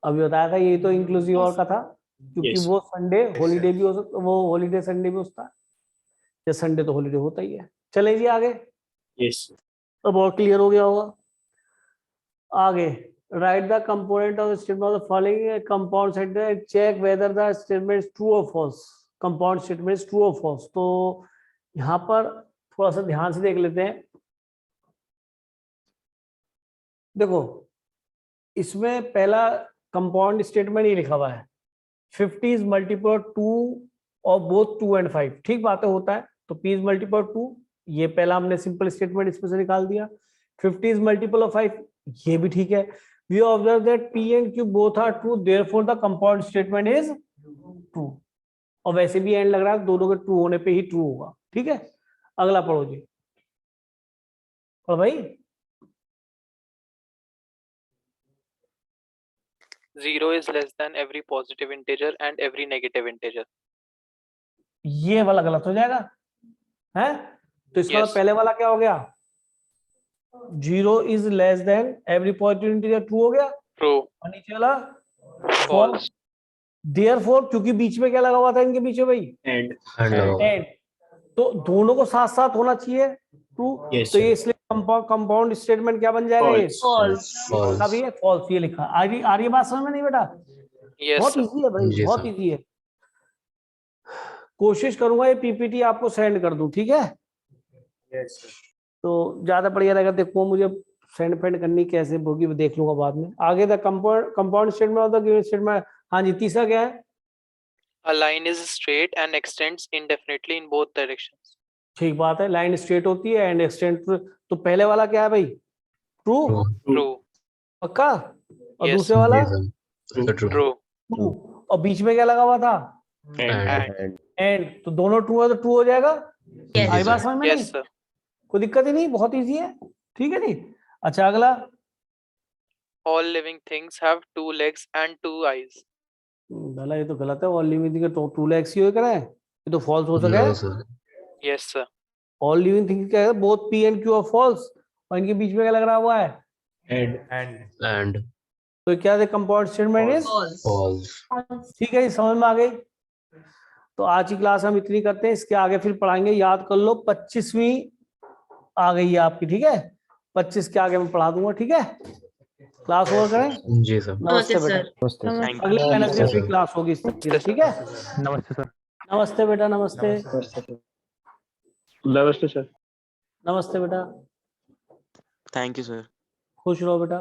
अभी बताया था, ये तो इंक्लूसिव और का था, क्योंकि Yes. वो संडे हॉलीडे भी हो सकता, वो हॉलीडे संडे भी होता है, या संडे तो हॉलीडे होता ही है। चले जी आगे। Yes. अब और क्लियर हो गया होगा। आगे, write the component of statement of the following compound sentence, check whether the statement is true और false. Compound statement is true और फॉल्स। तो यहाँ पर थोड़ा सा ध्यान से देख लेते हैं। देखो, इसमें पहला कंपाउंड स्टेटमेंट ही लिखा हुआ है, 50 इज मल्टीपल ऑफ 2 और बोथ 2 and 5। ठीक बात है, होता है। तो P इज मल्टीपल ऑफ 2, ये पहला हमने सिंपल स्टेटमेंट इसमें से निकाल दिया। 50 इज मल्टीपल ऑफ 5, ये भी ठीक है। We observe that P and Q both are true, therefore the compound statement is true. और वैसे भी एंड लग रहा है दोनों के ट्रू होने पे ही ट्रू होगा। ठीक है, अगला पढ़ो जी। और भाई 0 is less than every positive integer and every negative integer. ये वाला गलत हो जाएगा है। तो इसका Yes. पहले वाला क्या हो गया? 0 is less than every positive integer, true हो गया। True. और नीचे वाला False. देयरफॉर, क्योंकि बीच में क्या लगा हुआ था इनके बीच में भाई? And and. तो दोनों को साथ साथ होना चाहिए ट्रू। Yes, तो ये sir. इसलिए कंपाउंड स्टेटमेंट क्या बन जाएगा? ये False. False. का भी है फॉल्स, ये लिखा। आ रही बात समझ में नहीं बेटा? Yes. बहुत sir. इजी है भाई, जी बहुत सर। इजी है। कोशिश करूंगा ये पीपीटी आपको सेंड कर दूं, ठीक है? Yes, sir. तो ज्यादा बढ़िया रहेगा। देखो मुझे सेंड फेंड करनी कैसे होगी वो देख लूंगा बाद में। आगे the compound statement of the given statement. हाँ जी, तीसरा क्या है? A line is straight and extends indefinitely in both directions. ठीक बात है, लाइन स्ट्रेट होती है एंड एक्सटेंड। तो पहले वाला क्या है भाई? ट्रू। True. पक्का? और Yes. दूसरे वाला जी सर। True. True. ट्रू। और बीच में क्या लगा हुआ था? And एंड तो दोनों ट्रू है तो ट्रू हो जाएगा। Yes. आई बात समझ में Yes, नहीं? sir. कोई दिक्कत ही नहीं, बहुत इजी है, ठीक है जी। अच्छा अगला, All living things have 2 legs and 2 eyes. भला ये तो गलत है, ऑल लिविंग थिंग तो 2 लेग्स ही हो करें, ये तो फॉल्स हो सके। No, sir. Yes, sir. All living things क्या है, both P and Q are false, और इनके बीच में क्या लग रहा हुआ है, And And तो क्या है, compound statement is False. false. ठीक है, समझ में आ गई। तो आज की क्लास हम इतनी करते हैं, इसके आगे फिर पढ़ाएंगे, याद कर लो 25वीं आ गई है आपकी, ठीक है, 25 के आगे मैं पढ़ा दूंगा, ठीक है। क्लास ओवर करें, जी sir. नमस्ते Okay, बेटा, sir. नमस्ते सर। Thank you. अगली नमस्ते वेडनेसडे सर। क्लास होगी इस तरीके से, ठीक है। नमस्ते सर। नमस्ते बेटा, नमस्ते, नमस्ते सर। नमस्ते बेटा, thank you, sir. खुश रहो बेटा।